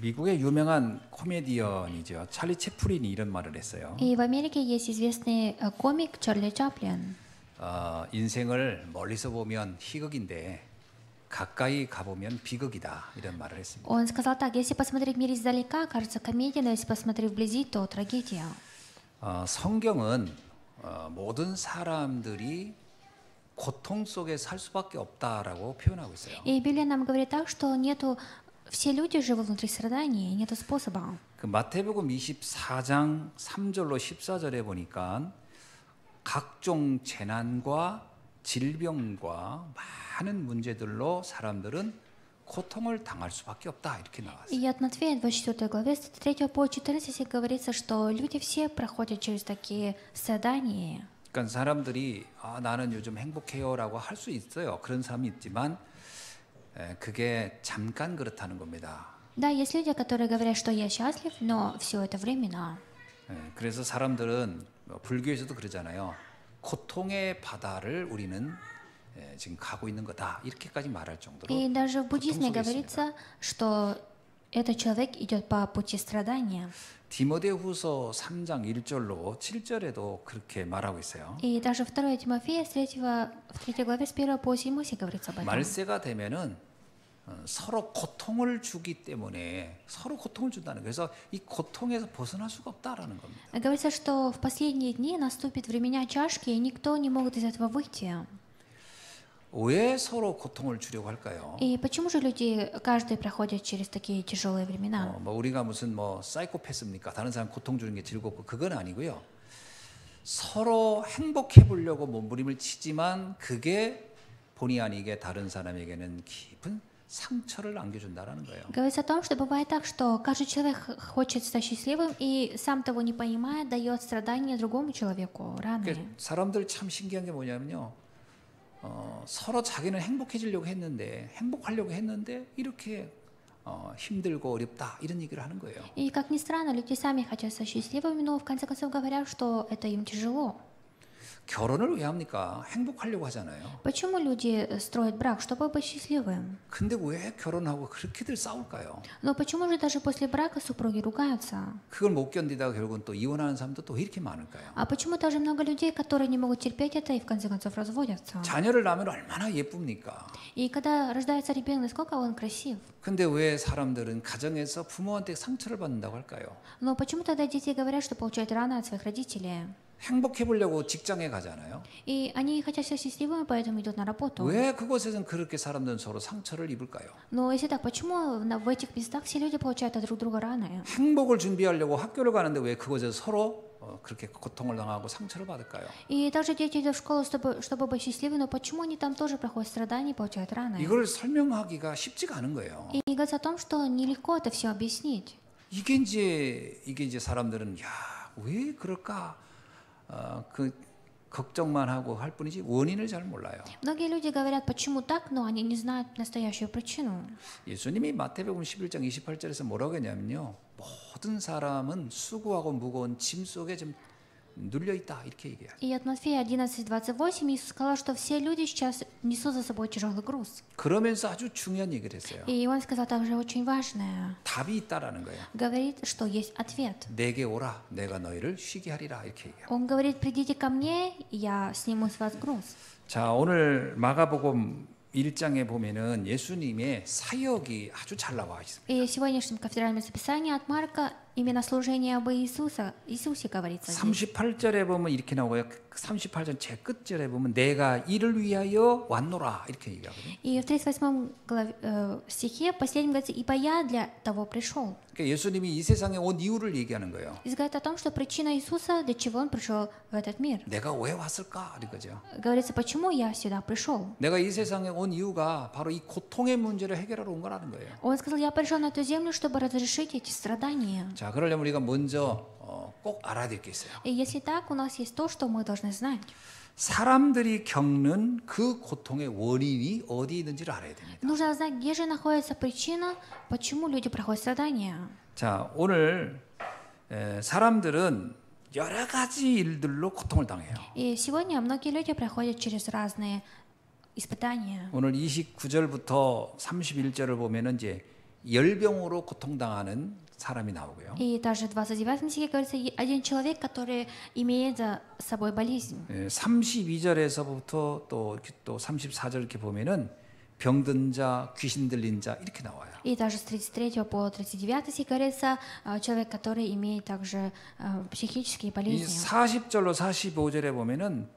미국의 유명한 코미디언이죠. 찰리 채플린이 이런 말을 했어요. И в Америке есть известный комик Чарли Чаплин. 인생을 멀리서 보면 희극인데 가까이 가보면 비극이다 이런 말을 했습니다. Он сказал так: если посмотреть мир издалека, кажется комедия, но если посмотреть вблизи, то трагедия. 성경은 모든 사람들이 고통 속에 살 수밖에 없다라고 표현하고 있어요. И Библия нам говорит так, что нету, все люди живут внутри страданий, нету способа. 그 마태복음 24장 3절로 14절에 보니까 각종 재난과 질병과 많은 문제들로 사람들은 고통을 당할 수밖에 없다 이렇게 나왔어요. И от Матфея 24 главе с 3 по 14 говорится, что люди все проходят через такие страдания. 그러니까 사람들이 나는 요즘 행복해요라고 할 수 있어요. 그런 사람이 있지만 그게 잠깐 그렇다는 겁니다. Да, есть люди, которые говорят, что я счастлив, но все это временно. 그래서 사람들은 불교에서도 그러잖아요. 고통의 바다를 우리는 지금 가고 있는 거다 이렇게까지 말할 정도로. И даже в буддизме говорится, что этот человек идет по пути страдания. 디모데후서 3장 1절로 7절에도 그렇게 말하고 있어요. И даже 2 Тимофея в 3 главе с 1 по 7 говорится об этом. 말세가 되면은 서로 고통을 주기 때문에 서로 고통을 준다는 거예요. 그래서 이 고통에서 벗어날 수가 없다라는 겁니다. Говорится, что в последние дни наступит времена чашки, и никто не может из этого выйти. 왜 서로 고통을 주려고 할까요? И почему же люди, каждый проходит через такие тяжелые времена? 우리가 무슨 사이코패스입니까? 다른 사람 고통 주는 게 즐겁고 그건 아니고요. 서로 행복해 보려고 몸부림을 치지만 그게 본의 아니게 다른 사람에게는 깊은 상처를 안겨준다라는 거예요. Говорится о том, что бывает так, что каждый человек хочет стать счастливым и сам того не понимая дает страдания другому человеку, раны. 사람들 참 신기한 게 뭐냐면요. 서로 자기는 행복해지려고 했는데 행복하려고 했는데 이렇게 힘들고 어렵다 이런 얘기를 하는 거예요. И как ни странно, люди сами хотят стать счастливыми, но в конце концов говорят, что это им тяжело. 결혼을 왜 합니까? 행복하려고 하잖아요. Почему люди строят брак, чтобы быть счастливым? 근데 왜 결혼하고 그렇게들 싸울까요? Но почему же даже после брака супруги ругаются? 그걸 못 견디다가 결국은 또 이혼하는 사람도 또 왜 이렇게 많을까요? А почему даже много людей, которые не могут терпеть это и в конце концов разводятся? 자녀를 낳으면 얼마나 예쁩니까? И когда рождается ребенок, насколько он красив? 근데 왜 사람들은 가정에서 부모한테 상처를 받는다고 할까요? Но почему тогда дети говорят, что получают раны от своих родителей? 행복해 보려고 직장에 가잖아요. И они хотят стать счастливыми, поэтому идут на работу. 왜 그곳에서는 그렇게 사람들은 서로 상처를 입을까요? Но если так, почему в этих местах все люди получают от друг друга раны? 행복을 준비하려고 학교를 가는데 왜 그곳에서 서로 그렇게 고통을 당하고 상처를 받을까요? И также дети идут в школу, чтобы быть счастливыми, но почему они там тоже проходят страдания и получают раны? 이걸 설명하기가 쉽지가 않은 거예요. И говорится о том, что нелегко это все объяснить. 이게 이제 사람들은 왜 그럴까? 그 걱정만 하고 할 뿐이지 원인을 잘 몰라요. Многие люди говорят, почему так, но они не знают настоящую причину. 예수님이 마태복음 11장 28절에서 뭐라고 했냐면요. 모든 사람은 수고하고 무거운 짐 속에 좀 눌려 있다 이렇게 얘기해요. И от Матфея 11:28 Иисус сказал, что все люди сейчас несут за собой тяжелый груз. 그러면서 아주 중요한 얘기를 했어요. И он сказал также очень важное. 답이 있다라는 거예요. Говорит, что есть ответ. 내게 오라, 내가 너희를 쉬게 하리라 이렇게 얘기해요. Он говорит, придите ко мне, я сниму с вас груз. 자, 오늘 마가복음 1장에 보면은 예수님의 사역이 아주 잘 나와 있습니다. И в сегодняшнем кафедральном записании от Марка именно служение об Иисусе говорится здесь. 38절에 보면 이렇게 나오고요. 38절 제 끝절에 보면 내가 이를 위하여 왔노라 이렇게 얘기하거든요. И в 38 стихе последнем говорится, ибо я для того пришел. 그러니까 예수님이 이 세상에 온 이유를 얘기하는 거예요. И говорит о том, что причина Иисуса, для чего он пришел в этот мир. 내가 왜 왔을까? 이거죠. Говорится, почему я сюда пришел. 내가 이 세상에 온 이유가 바로 이 고통의 문제를 해결하러 온 거라는 거예요. Он сказал, я пришел на эту землю, чтобы разрешить эти страдания. 자, 그러려면 우리가 먼저 꼭 알아야 될 게 있어요. И если так, у нас есть то, что мы должны знать. 사람들이 겪는 그 고통의 원인이 어디 있는지를 알아야 됩니다. Нужно знать, где же находится причина, почему люди проходят страдания. 자, 오늘 사람들은 여러 가지 일들로 고통을 당해요. И сегодня многие люди проходят через разные испытания. 오늘 29절부터 31절을 보면은 이제 열병으로 고통당하는 사람이 나오고요. И даже в 29 стихе говорится один человек, который имеет за собой болезнь. 32절에서부터 또 34절 이렇게 보면은 병든 자, 귀신 들린 자 이렇게 나와요. И даже с 33 по 39 стих говорится человек, который имеет также психические 이 болезни. 40절로 45절에 보면은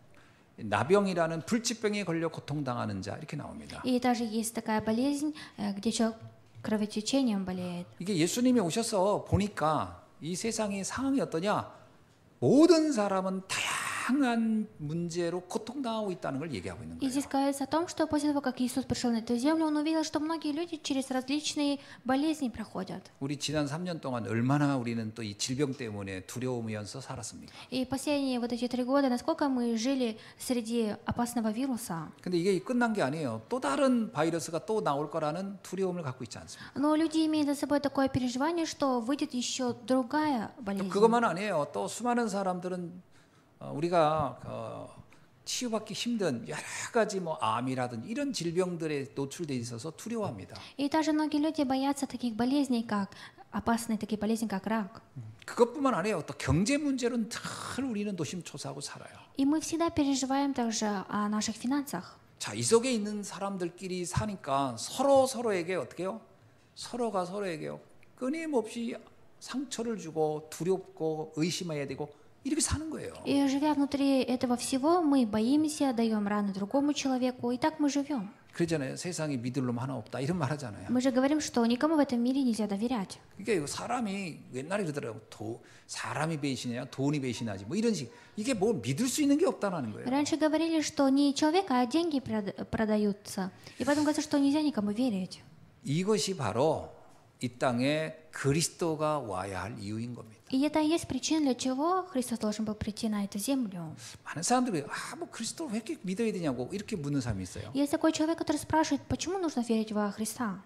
나병이라는 불치병에 걸려 고통당하는 자 이렇게 나옵니다. И даже есть такая болезнь, где человек кровотечением болеет. 이게 예수님이 오셔서 보니까 이 세상의 상황이 어떠냐? 모든 사람은 다양한 문제로 고통당하고 있다는 걸 얘기하고 있는 И 거예요. здесь говорится о том, что после того, как Иисус пришел на эту землю, Он увидел, что многие люди через различные болезни проходят. 우리 지난 3년 동안 얼마나 우리는 또 이 질병 때문에 두려우면서 살았습니까? И последние вот эти 3 года, насколько мы жили среди опасного вируса. 근데 이게 끝난 게 아니에요. 또 다른 바이러스가 또 나올 거라는 두려움을 갖고 있지 않습니까? Но люди имеют за собой такое переживание, что выйдет еще другая 또 болезнь. 그것만 아니에요. 또 수많은 사람들은 우리가 치유받기 힘든 여러 가지 뭐 암이라든지 이런 질병들에 노출돼 있어서 두려워합니다. И также многие люди боятся таких болезней, как опасные такие болезни, как рак. 그것뿐만 아니에요. 또 경제 문제는 늘 우리는 노심초사하고 살아요. И мы всегда переживаем также о наших финансах. 자, 이 속에 있는 사람들끼리 사니까 서로에게 어떻게 해요? 서로가 서로에게요. 끊임없이 상처를 주고 두렵고 의심해야 되고 이렇게 사는 거예요. И живя внутри этого всего, мы боимся, даем раны другому человеку, и так мы живем. 그러잖아요. 세상에 믿을 놈 하나 없다 이런 말 하잖아요. Мы же говорим, что никому в этом мире нельзя доверять. 그러니까 사람이 옛날에 그러더라고요. 사람이 배신이냐 돈이 배신하지 뭐 이런 식. 이게 뭐 믿을 수 있는 게 없다는 거예요. Раньше говорили, что не человек, а деньги продаются. И потом говорится, что нельзя никому верить. 이것이 바로 이 땅에 그리스도가 와야 할 이유인 겁니다. И это и есть причина, для чего Христос должен был прийти на эту землю. 많은 사람들이 뭐 그리스도를 왜 이렇게 믿어야 되냐고 이렇게 묻는 사람이 있어요. Есть такой человек, который спрашивает, почему нужно верить во Христа?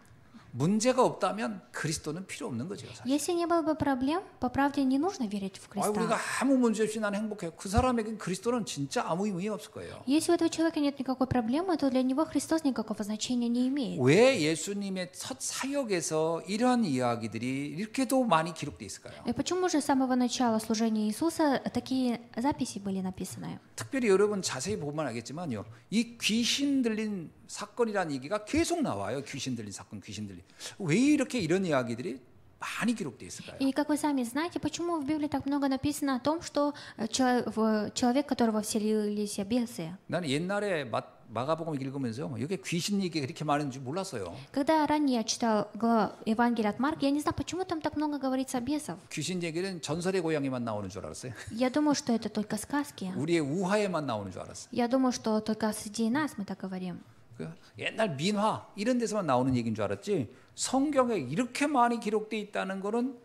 문제가 없다면 그리스도는 필요 없는 거죠. 사실. Если не было бы проблем, по правде не нужно верить в 우리가 Христа. 아무 문제 없이 난 행복해요. 그 사람에겐 그리스도는 진짜 아무 의미 없을 거예요. Если у этого человека нет никакой проблемы, то для него Христос никакого значения не имеет. 왜 예수님의 첫 사역에서 이러한 이야기들이 이렇게도 많이 기록돼 있을까요? И почему же с самого начала служения Иисуса такие записи были написаны? 특별히 여러분 자세히 보면 알겠지만요. 이 귀신 들린 사건이라는 얘기가 계속 나와요. 귀신 들린 사건, 귀신 들린. 왜 이렇게 이런 이야기들이 많이 기록돼 있을까요? И как вы сами знаете, почему в Библии так много написано о том, что человек, которого вселились бесы? 나는 옛날에 마가복음 읽으면서 여기 귀신 얘기가 그렇게 많은 줄 몰랐어요. Когда ранее я читал Евангелие от Марка, я не знаю, почему там так много говорится о бесов. 귀신 얘기는 전설의 고향에만 나오는 줄 알았어요. Я думаю, что это только сказки. 우리의 우화에만 나오는 줄 알았어요. Я думаю, что только среди нас мы так говорим. 옛날 민화 이런 데서만 나오는 얘기인 줄 알았지 성경에 이렇게 많이 기록돼 있다는 거는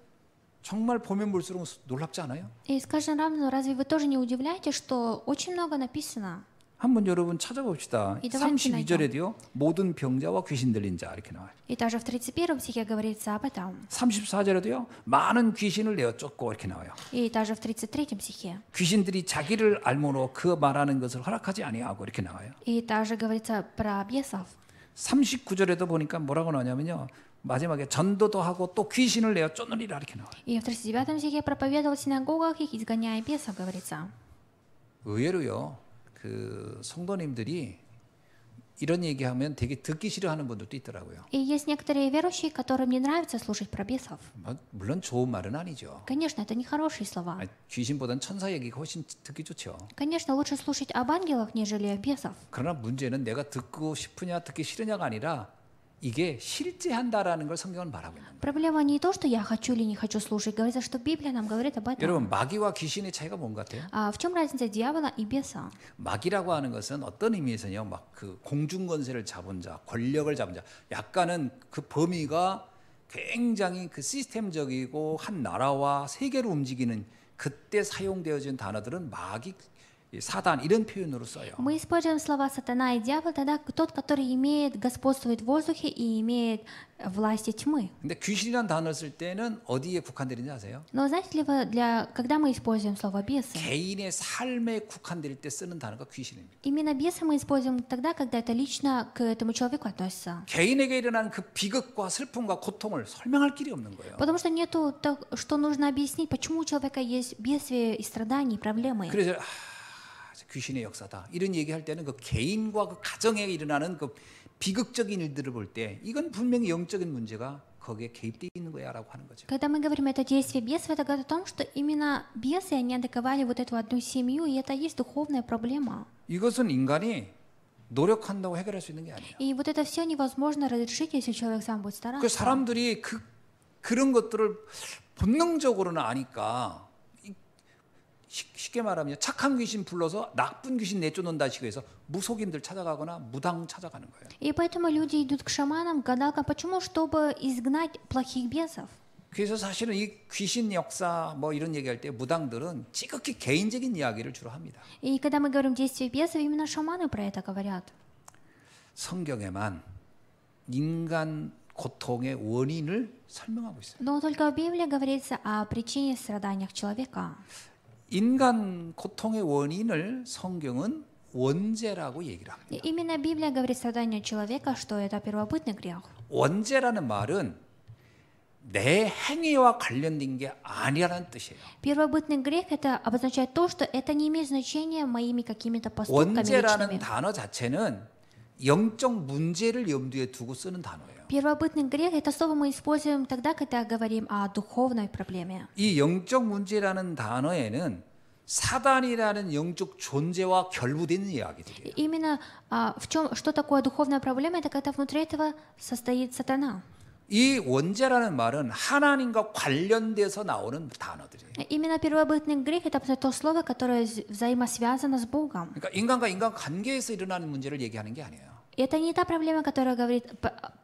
정말 보면 볼수록 놀랍지 않아요? И скажем, разве вы тоже не удивляетесь, что очень много написано? 한번 여러분 찾아봅시다. 이 давайте 32절에도요. 모든 병자와 귀신 들린 자 이렇게 나와요. И даже в 31 стихе говорится об этом. 34절에도요. 많은 귀신을 내어 쫓고 이렇게 나와요. И даже в 33 стихе. 귀신들이 자기를 알므로 그 말하는 것을 허락하지 아니하고 이렇게 나와요. И также говорится про бесов. 39절에도 보니까 뭐라고 나오냐면요. 마지막에 전도도 하고 또 귀신을 내어 쫓느니라 이렇게 나와요. И в 39 стихе проповедовал в синагогах их, изгоняя бесов, говорится. 의외로요. 그 성도님들이 이런 얘기하면 되게 듣기 싫어하는 분들도 있더라고요. И есть некоторые верующие, которым не нравится слушать про бесов. 물론 좋은 말은 아니죠. Конечно, это не хорошие слова. 귀신보다는 천사 얘기가 훨씬 듣기 좋죠. Конечно, лучше слушать об ангелах, нежели о бесов. 그러나 문제는 내가 듣고 싶으냐 듣기 싫으냐가 아니라 이게 실제한다라는 걸 성경은 말하고 있는 거예요. Проблема не то, что я хочу или не хочу слушать. Говорится, что Библия нам говорит об этом. 여러분 마귀와 귀신의 차이가 뭔 것 같아요? А в чем разница дьявола и беса? 마귀라고 하는 것은 어떤 의미에서요, 막 그 공중 권세를 잡은 자, 권력을 잡은 자, 약간은 그 범위가 굉장히 그 시스템적이고 한 나라와 세계를 움직이는 그때 사용되어진 단어들은 마귀 이 사단 이런 표현으로 써요. Мы используем слова «сатана» и «дьявол» тогда тот, который имеет, господствует в воздухе и имеет власти тьмы. 근데 귀신이라는 단어를 쓸 때는 어디에 국한되는지 아세요? Но знаете ли вы, когда мы используем слово «бесы», 개인의 삶에 국한될 때 쓰는 단어가 귀신입니다. именно бесы мы используем тогда, когда это лично к этому человеку относится. 개인에게 일어나는 그 비극과 슬픔과 고통을 설명할 길이 없는 거예요. Потому что нету, что нужно объяснить, почему у человека есть бедствия и страдания, и проблемы. 그래서 귀신의 역사다 이런 얘기할 때는 그 개인과 그 가정에 일어나는 그 비극적인 일들을 볼 때 이건 분명히 영적인 문제가 거기에 개입되어 있는 거야라고 하는 거죠. Когда мы говорим это действие бесов, это говорит о том, что именно бесы, они атаковали вот эту одну семью, и это есть духовная проблема. 이것은 인간이 노력한다고 해결할 수 있는 게 아니에요. И вот это все невозможно разрешить, если человек сам будет 그 стараться. 사람들이 그런 것들을 본능적으로는 아니까 쉽게 말하면 착한 귀신 불러서 나쁜 귀신 내쫓는다시고 해서 무속인들 찾아가거나 무당 찾아가는 거예요. И поэтому люди идут к шаманам, к гадалкам. Почему? Чтобы изгнать плохих бесов. 그래서 사실은 이 귀신 역사 뭐 이런 얘기할 때 무당들은 지극히 개인적인 이야기를 주로 합니다. И когда мы говорим действие бесов, именно шаманы про это говорят. 성경에만 인간 고통의 원인을 설명하고 있어요. Но только в Библии говорится о причине страданий человека. 인간 고통의 원인을 성경은 원죄라고 얘기를 합니다. И именно Библия говорит страдание человека, что это первобытный грех. 원죄라는 말은 내 행위와 관련된 게 아니라는 뜻이에요. Первобытный грех это обозначает то, что это не имеет значения моими какими-то поступками 원죄라는 личными. 단어 자체는 영적 문제를 염두에 두고 쓰는 단어예요. Первобытный грех это слово мы используем тогда, когда говорим о духовной проблеме. 이 영적 문제라는 단어에는 사단이라는 영적 존재와 결부되는 이야기들이에요. И именно в чем, что такое духовная проблема, это когда внутри этого состоит сатана. 이 원죄라는 말은 하나님과 관련돼서 나오는 단어들이에요. Именно первобытный грех это то слово, которое взаимосвязано с Богом. 그러니까 인간과 인간 관계에서 일어나는 문제를 얘기하는 게 아니에요. Это не та проблема, которая говорит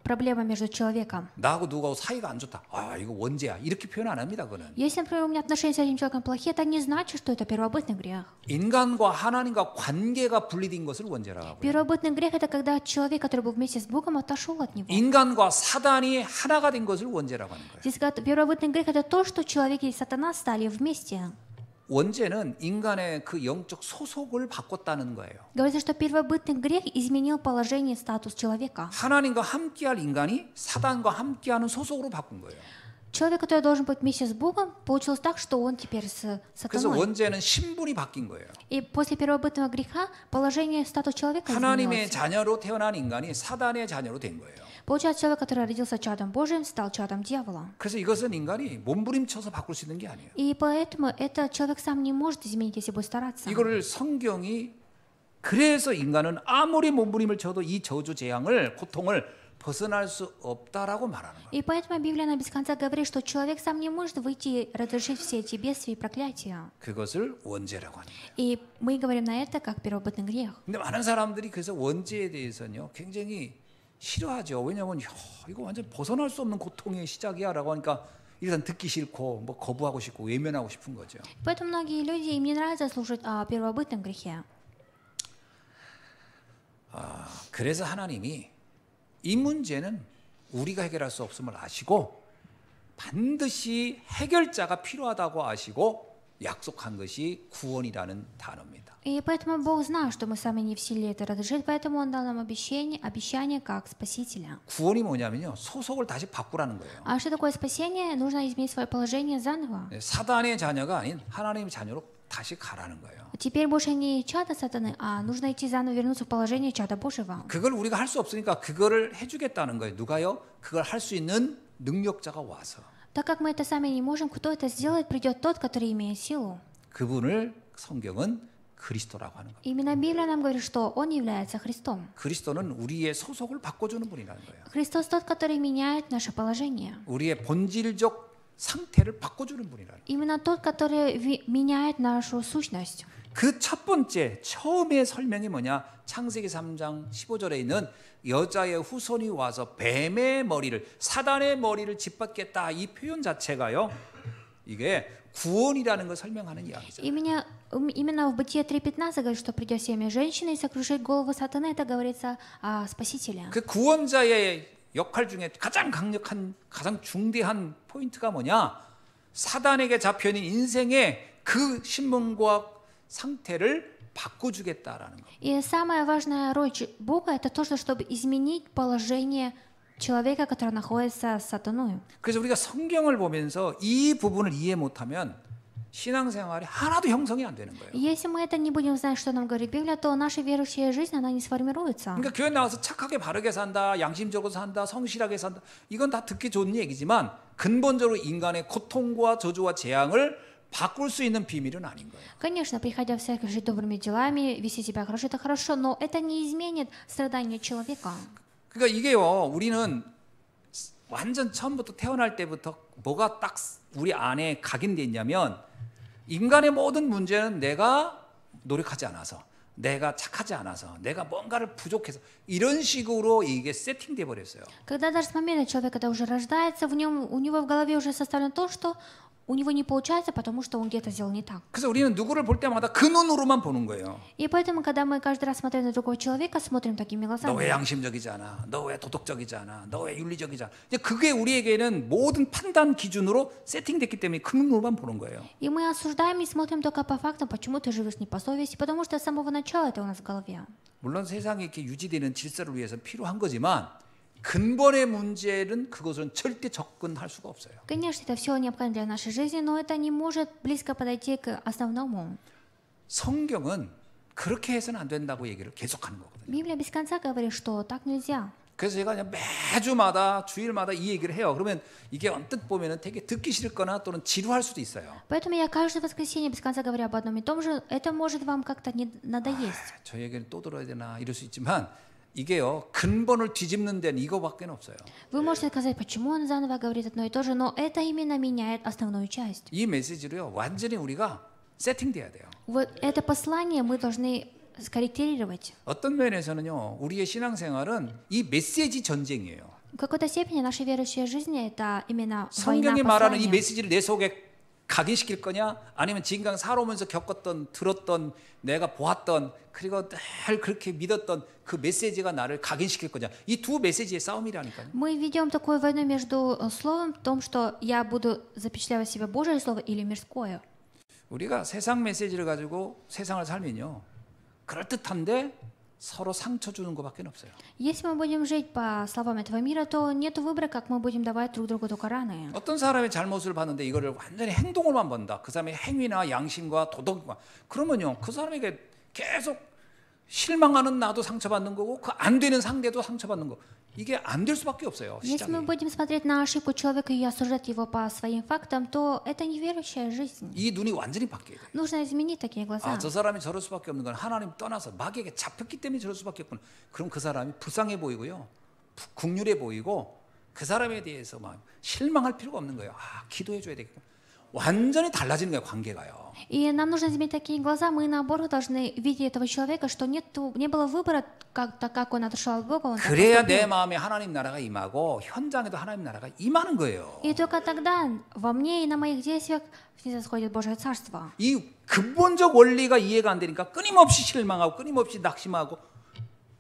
проблема между человеком. 나하고 누구하고 사이가 안 좋다. 아, 이거 원죄야. 이렇게 표현 안 합니다. 그거는. Если, например, у меня отношения с этим человеком плохие, это не значит, что это первобытный грех. 인간과 하나님과 관계가 분리된 것을 원죄라고 하고요. Первобытный грех это когда человек, который был вместе с Богом, отошел от него. 인간과 사단이 하나가 된 것을 원죄라고 하는 거예요. Здесь говорят, первобытный грех это то, что человек и сатана стали вместе. 원죄는 인간의 그 영적 소속을 바꿨다는 거예요. Говорится, что первобытный грех изменил положение, статус человека. 하나님과 함께할 인간이 사단과 함께하는 소속으로 바꾼 거예요. Человек, который должен быть вместе с Богом, получилось так, что он теперь с 그래서 сатаной. 원죄는 신분이 바뀐 거예요. И после первобытного греха положение, статус человека 하나님의 изменилось. 자녀로 태어난 인간이 사단의 자녀로 된 거예요. Получается, человек, который родился чадом Божьим, стал чадом дьявола. 그래서 이것은 인간이 몸부림쳐서 바꿀 수 있는 게 아니에요. И поэтому это человек сам не может изменить, если будет стараться. 이거를 성경이 그래서 인간은 아무리 몸부림을 쳐도 이 저주 재앙을 고통을 벗어날 수 없다라고 말하는 거예요. И поэтому Библия она без конца говорит, что человек сам не может выйти и разрешить все эти бедствия и проклятия. 그것을 원죄라고 하는 거예요. И мы говорим на это как первобытный грех. 근데 많은 사람들이 그래서 원죄에 대해서는요 굉장히 싫어하죠. 왜냐하면 이거 완전 벗어날 수 없는 고통의 시작이야라고 하니까 일단 듣기 싫고 뭐 거부하고 싶고 외면하고 싶은 거죠. Поэтому многие люди им не нравится слушать о первобытном грехе. 그래서 하나님이 이 문제는 우리가 해결할 수 없음을 아시고 반드시 해결자가 필요하다고 아시고 약속한 것이 구원이라는 단어입니다. И поэтому Бог знал, что мы сами не в силе это разрешить, поэтому Он дал нам обещание как Спасителя. 구원이 뭐냐면요 소속을 다시 바꾸라는 거예요. А что такое спасение? Нужно изменить свое положение заново. 사단의 자녀가 아닌 하나님의 자녀로 다시 가라는 거예요. Теперь больше не чада сатаны, а нужно идти заново вернуться в положение чада Божьего. 그걸 우리가 할 수 없으니까 그거를 해주겠다는 거예요. 누가요? 그걸 할 수 있는 능력자가 와서 Так как мы это сами не можем, кто это сделает, придет тот, который имеет силу. 그분을 성경은 그리스도라고 하는 거예요. Именно Библия нам говорит, что Он является Христом. 그리스도는 우리의 소속을 바꿔주는 분이라는 거예요. Христос тот, который меняет наше положение. 우리의 본질적 상태를 바꿔주는 분이라는 거예요. Именно тот, который меняет нашу сущность. 그 첫 번째 처음의 설명이 뭐냐? 창세기 3장 15절에 있는 여자의 후손이 와서 뱀의 머리를 사단의 머리를 짓밟겠다 이 표현 자체가요 이게 구원이라는 걸 설명하는 이야기죠. Именно в Бытие 3:15 говорит, что придет семя женщины и сокрушит голову сатаны. Это говорится о Спасителе. 그 구원자의 역할 중에 가장 강력한, 가장 중대한 포인트가 뭐냐? 사단에게 잡혀있는 인생의 그 신분과 상태를 바꿔주겠다라는 거. И самая важная роль Бога это то, чтобы изменить положение человека, который находится с сатаной. 그래서 우리가 성경을 보면서 이 부분을 이해 못하면 신앙생활이 하나도 형성이 안 되는 거예요. Если мы это не будем знать, что нам говорит Библия, то наша верующая жизнь она не сформируется. 그러니까 교회 나와서 착하게 바르게 산다, 양심적으로 산다, 성실하게 산다. 이건 다 듣기 좋은 얘기지만 근본적으로 인간의 고통과 저주와 재앙을 바꿀 수 있는 비밀은 아닌 거예요. Конечно, приходя в церковь, жить добрыми делами, вести себя хорошо, это хорошо, но это не изменит страдания человека. 그러니까 이게요, 우리는 완전 처음부터 태어날 때부터 뭐가 딱 우리 안에 각인돼 있냐면 인간의 모든 문제는 내가 노력하지 않아서, 내가 착하지 않아서, 내가 뭔가를 부족해서 이런 식으로 이게 세팅돼 버렸어요. Когда даже с момента человек, когда уже рождается, у него в голове уже составлено то, что у него не получается, потому что он где-то сделал не так. 그래서 우리는 누구를 볼 때마다 그 눈으로만 보는 거예요. И поэтому, когда мы каждый раз смотрим на другого человека, смотрим такими 너 глазами. 왜 양심적이지 않아? 너 왜 도덕적이지 않아? 너 왜 윤리적이지 않아? 이제 그게 우리에게는 모든 판단 기준으로 세팅됐기 때문에 그 눈으로만 보는 거예요. И мы осуждаем и смотрим только по фактам, почему ты живешь не по совести, потому что с самого начала это у нас в голове. 물론 세상에 이렇게 유지되는 질서를 위해서 필요한 거지만 근본의 문제는 그것은 절대 접근할 수가 없어요. Конечно, это все необходимо для нашей жизни, но это не может близко подойти к основному. 성경은 그렇게 해서는 안 된다고 얘기를 계속하는 거거든요. Библия без конца говорит, что так нельзя. 그래서 제가 그냥 매주마다 주일마다 이 얘기를 해요. 그러면 이게 언뜻 보면은 되게 듣기 싫거나 또는 지루할 수도 있어요. Поэтому я каждое воскресенье без конца говорю об одном и том же. Это может вам как-то не надоесть. 저 얘기는 또 들어야 되나 이럴 수 있지만 이게요 근본을 뒤집는 데는 이거밖에 없어요. Вы можете сказать, почему он заново говорит одно и то же, но это именно меняет основную часть. 이 메시지로요 완전히 우리가 세팅돼야 돼요. Вот это послание мы должны скорректировать. 어떤 면에서는요 우리의 신앙생활은 이 메시지 전쟁이에요. В какой-то степени наша верующая жизнь это именно война 성경이 말하는 이 послания. 메시지를 내 속에 각인시킬 거냐 아니면 지금까지 살아오면서 겪었던 들었던 내가 보았던 그리고 늘 그렇게 믿었던 그 메시지가 나를 각인시킬 거냐 이 두 메시지의 싸움이라니까요. Мы ведем такую войну между словом, в том, что я буду запечатлевать в себе Божье слово или мирское. 우리가 세상 메시지를 가지고 세상을 살면요 그럴듯한데 서로 상처 주는 것밖에 없어요. Если мы будем жить по словам этого мира, то нет выбора, как мы будем давать друг другу только раны. 어떤 사람의 잘못을 봤는데 이거를 완전히 행동으로만 본다. 그 사람의 행위나 양심과 도덕과 그러면요 그 사람에게 계속 실망하는 나도 상처받는 거고 그 안 되는 상대도 상처받는 거 이게 안 될 수밖에 없어요. Если мы 시작이. будем смотреть на ошибку человека и осуждать его по своим фактам, то это неверующая жизнь. 이 눈이 완전히 바뀌어야 돼요. Нужно изменить такие глаза. 아, 저 사람이 저럴 수밖에 없는 건 하나님 떠나서 마귀에게 잡혔기 때문에 저럴 수밖에 없구나. 그럼 그 사람이 불쌍해 보이고요. 국률해 보이고 그 사람에 대해서 막 실망할 필요가 없는 거예요. 아, 기도해 줘야 되겠구나. 완전히 달라지는 거예요, 관계가요. И нам нужно изменить такие глаза. Мы, наоборот, должны видеть этого человека, что не было выбора, так как он отошел от Бога. Он так 그래야 내 поступил. 마음에 하나님 나라가 임하고 현장에도 하나님 나라가 임하는 거예요. И только тогда во мне и на моих действиях снисходит Божье Царство. 이 근본적 원리가 이해가 안 되니까 끊임없이 실망하고 끊임없이 낙심하고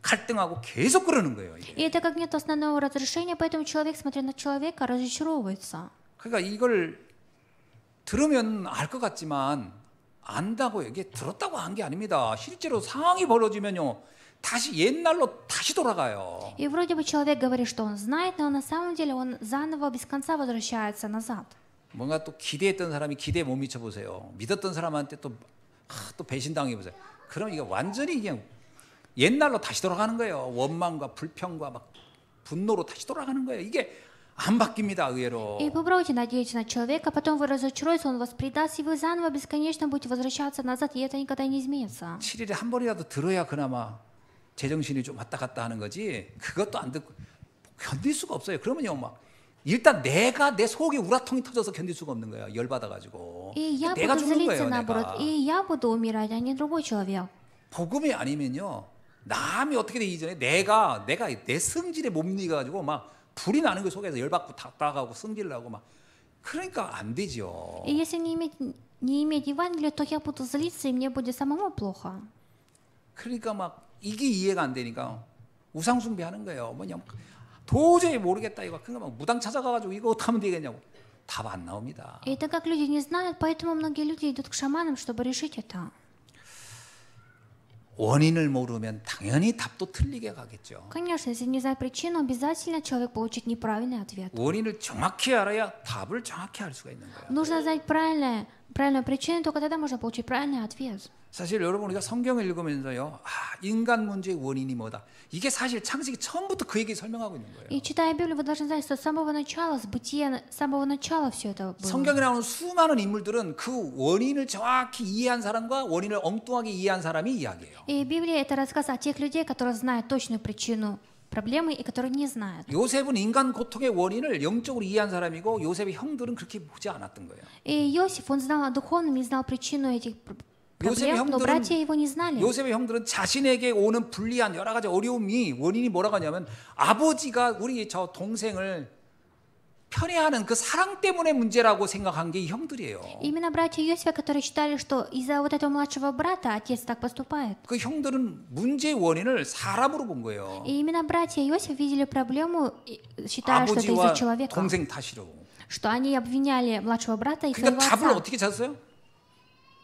갈등하고 계속 그러는 거예요. 이게. И это как нет основного разрешения, поэтому человек, смотря на человека, разочаровывается. 그러니까 이걸 들으면 알 것 같지만 안다고 이게 들었다고 한 게 아닙니다. 실제로 상황이 벌어지면요 다시 옛날로 다시 돌아가요. И вроде бы человек говорит, что он знает, но на самом деле он заново без конца возвращается назад. 뭔가 또 기대했던 사람이 기대에 못 미쳐 보세요. 믿었던 사람한테 또 배신당해 보세요. 그럼 이게 완전히 그냥 옛날로 다시 돌아가는 거예요. 원망과 불평과 막 분노로 다시 돌아가는 거예요. 이게 안 바뀝니다, 의외로. И попробуйте надеяться на человека, потом вы разочаруетесь, он вас предаст, и вы заново бесконечно будете возвращаться назад, и это никогда не изменится. 7일에 한 번이라도 들어야 그나마 제정신이 좀 왔다 갔다 하는 거지. 그것도 안 듣고 견딜 수가 없어요. 그러면요, 막 일단 내가 내 속에 우라통이 터져서 견딜 수가 없는 거예요. 열 받아가지고. И я 내가 буду 죽는 злиться 거예요, наоборот, 내가. и я буду умирать, а не другой человек. 복음이 아니면요, 남이 어떻게 되기 전에 내가 내 성질에 못 이겨가지고 막 불이 나는 거 속에서 열받고 답답하고 승질을 하고 막 그러니까 안 되죠. И если не иметь Евангелия, то я буду злиться, и мне будет самому плохо. 그러니까 막 이게 이해가 안 되니까 우상 숭배하는 거예요. 뭐냐, 도저히 모르겠다 이거. 그러니까 막 무당 찾아가가지고 이거 어떻게 하면 되겠냐고. 답 안 나옵니다. И так как люди не знают, поэтому многие люди идут к шаманам, чтобы решить это. 원인을 모르면 당연히 답도 틀리게 가겠죠. Конечно, если не знать причину, обязательно человек получит неправильный ответ. 원인을 정확히 알아야 답을 정확히 알 수가 있는 거예요. Нужно знать правильную причину, только тогда можно получить правильный ответ. 사실 여러분 우리가 성경을 읽으면서요, 인간 문제의 원인이 뭐다. 이게 사실 창세기 처음부터 그 얘기 설명하고 있는 거예요. И читая Библию, вы должны знать, что с самого начала, с бытия, с самого начала все это было. 성경에 나오는 수많은 인물들은 그 원인을 정확히 이해한 사람과 원인을 엉뚱하게 이해한 사람이 이야기해요. И Библия — это рассказ о тех людей, которые знают точную причину проблемы и которые не знают. 요셉은 인간 고통의 원인을 영적으로 이해한 사람이고 요셉의 형들은 그렇게 보지 않았던 거예요. И Иосиф, он знал о духовном и знал причину этих проблем, но братья его не знали. 요셉의 형들은 자신에게 오는 불리한 여러 가지 어려움이 원인이 뭐라고 하냐면 아버지가 우리 저 동생을 편애하는 그 사랑 때문에 문제라고 생각한 게 이 형들이에요. Именно братья Иосифа, которые считали, что из-за вот этого младшего брата отец так поступает. 그 형들은 문제의 원인을 사람으로 본 거예요. И именно братья Иосифа видели проблему, считая, что это из-за 아버지와 человека. 동생 탓이로. Что они обвиняли младшего брата и своего 그러니까 답을 отца. 어떻게 찾았어요?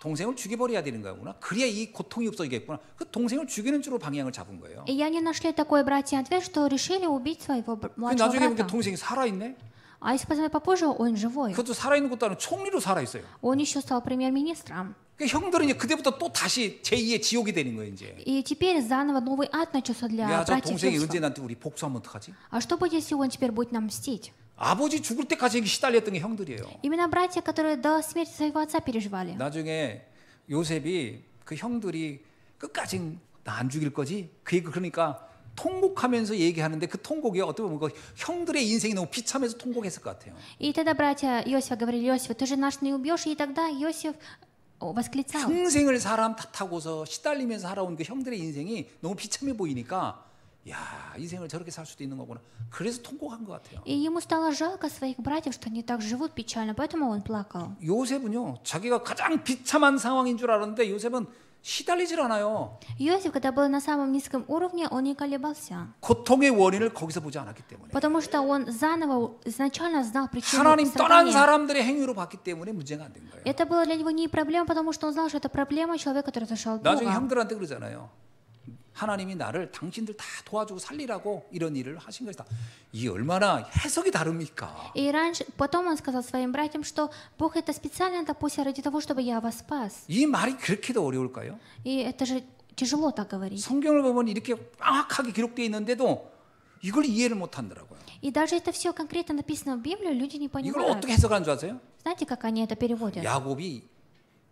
동생을 죽여버려야 되는 거구나. 그래야 이 고통이 없어지겠구나. 그 동생을 죽이는 쪽으로 방향을 잡은 거예요. И они нашли такой братья ответ, что решили убить своего младшего 나중에 보니까 брата. 동생이 살아있네. А если посмотреть попозже, он живой. 그것도 살아있는 것도 아니고 총리로 살아있어요. Он еще стал премьер-министром. 그 형들은 이제 그때부터 또 다시 제2의 지옥이 되는 거예요 이제. И теперь заново новый ад начался для 야, 저 братьев 동생이 Иосифа. 언제 나한테 우리 복수하면 어떡하지? А что будет, если он теперь будет нам мстить? 아버지 죽을 때까지 시달렸던 게 형들이에요. Именно братья, которые до смерти своего отца переживали. 나중에 요셉이 그 형들이 끝까지 나 안 죽일 거지? 그러니까 통곡하면서 얘기하는데 그 통곡이 어떻게 보면 그 형들의 인생이 너무 비참해서 통곡했을 것 같아요. И тогда братья Иосифа говорили: Иосифа, ты же наш не убьешь. И тогда Иосиф восклицал. 평생을 사람 탓하고서 시달리면서 살아온 그 형들의 인생이 너무 비참해 보이니까 야, 인생을 저렇게 살 수도 있는 거구나. 그래서 통곡한 것 같아요. И ему стало жалко своих братьев, что они так живут печально, поэтому он плакал. 요셉은요, 자기가 가장 비참한 상황인 줄 알았는데 요셉은 시달리질 않아요. Иосиф, когда был на самом низком уровне, он не колебался. 고통의 원인을 거기서 보지 않았기 때문에. Потому что он заново, изначально знал причину 하나님 떠난 страдания. 사람들의 행위로 봤기 때문에 문제가 안 된 거예요. Это было для него не проблема, потому что он знал, что это проблема человека, который отошел от 나중에 Бога. 형들한테 그러잖아요. 하나님이 나를 당신들 다 도와주고 살리라고 이런 일을 하신 것이다. 이 얼마나 해석이 다릅니까? И раньше, потом он сказал своим братьям, что Бог это специально допустил ради того, чтобы я вас спас. 이 말이 그렇게도 어려울까요? И это же тяжело так говорить. 성경을 보면 이렇게 명확하게 기록되어 있는데도 이걸 이해를 못 한다고요. И даже это все конкретно написано в Библии, люди не 이걸 понимают. 어떻게 해석하는 줄 아세요? Знаете, как они это переводят? 야곱이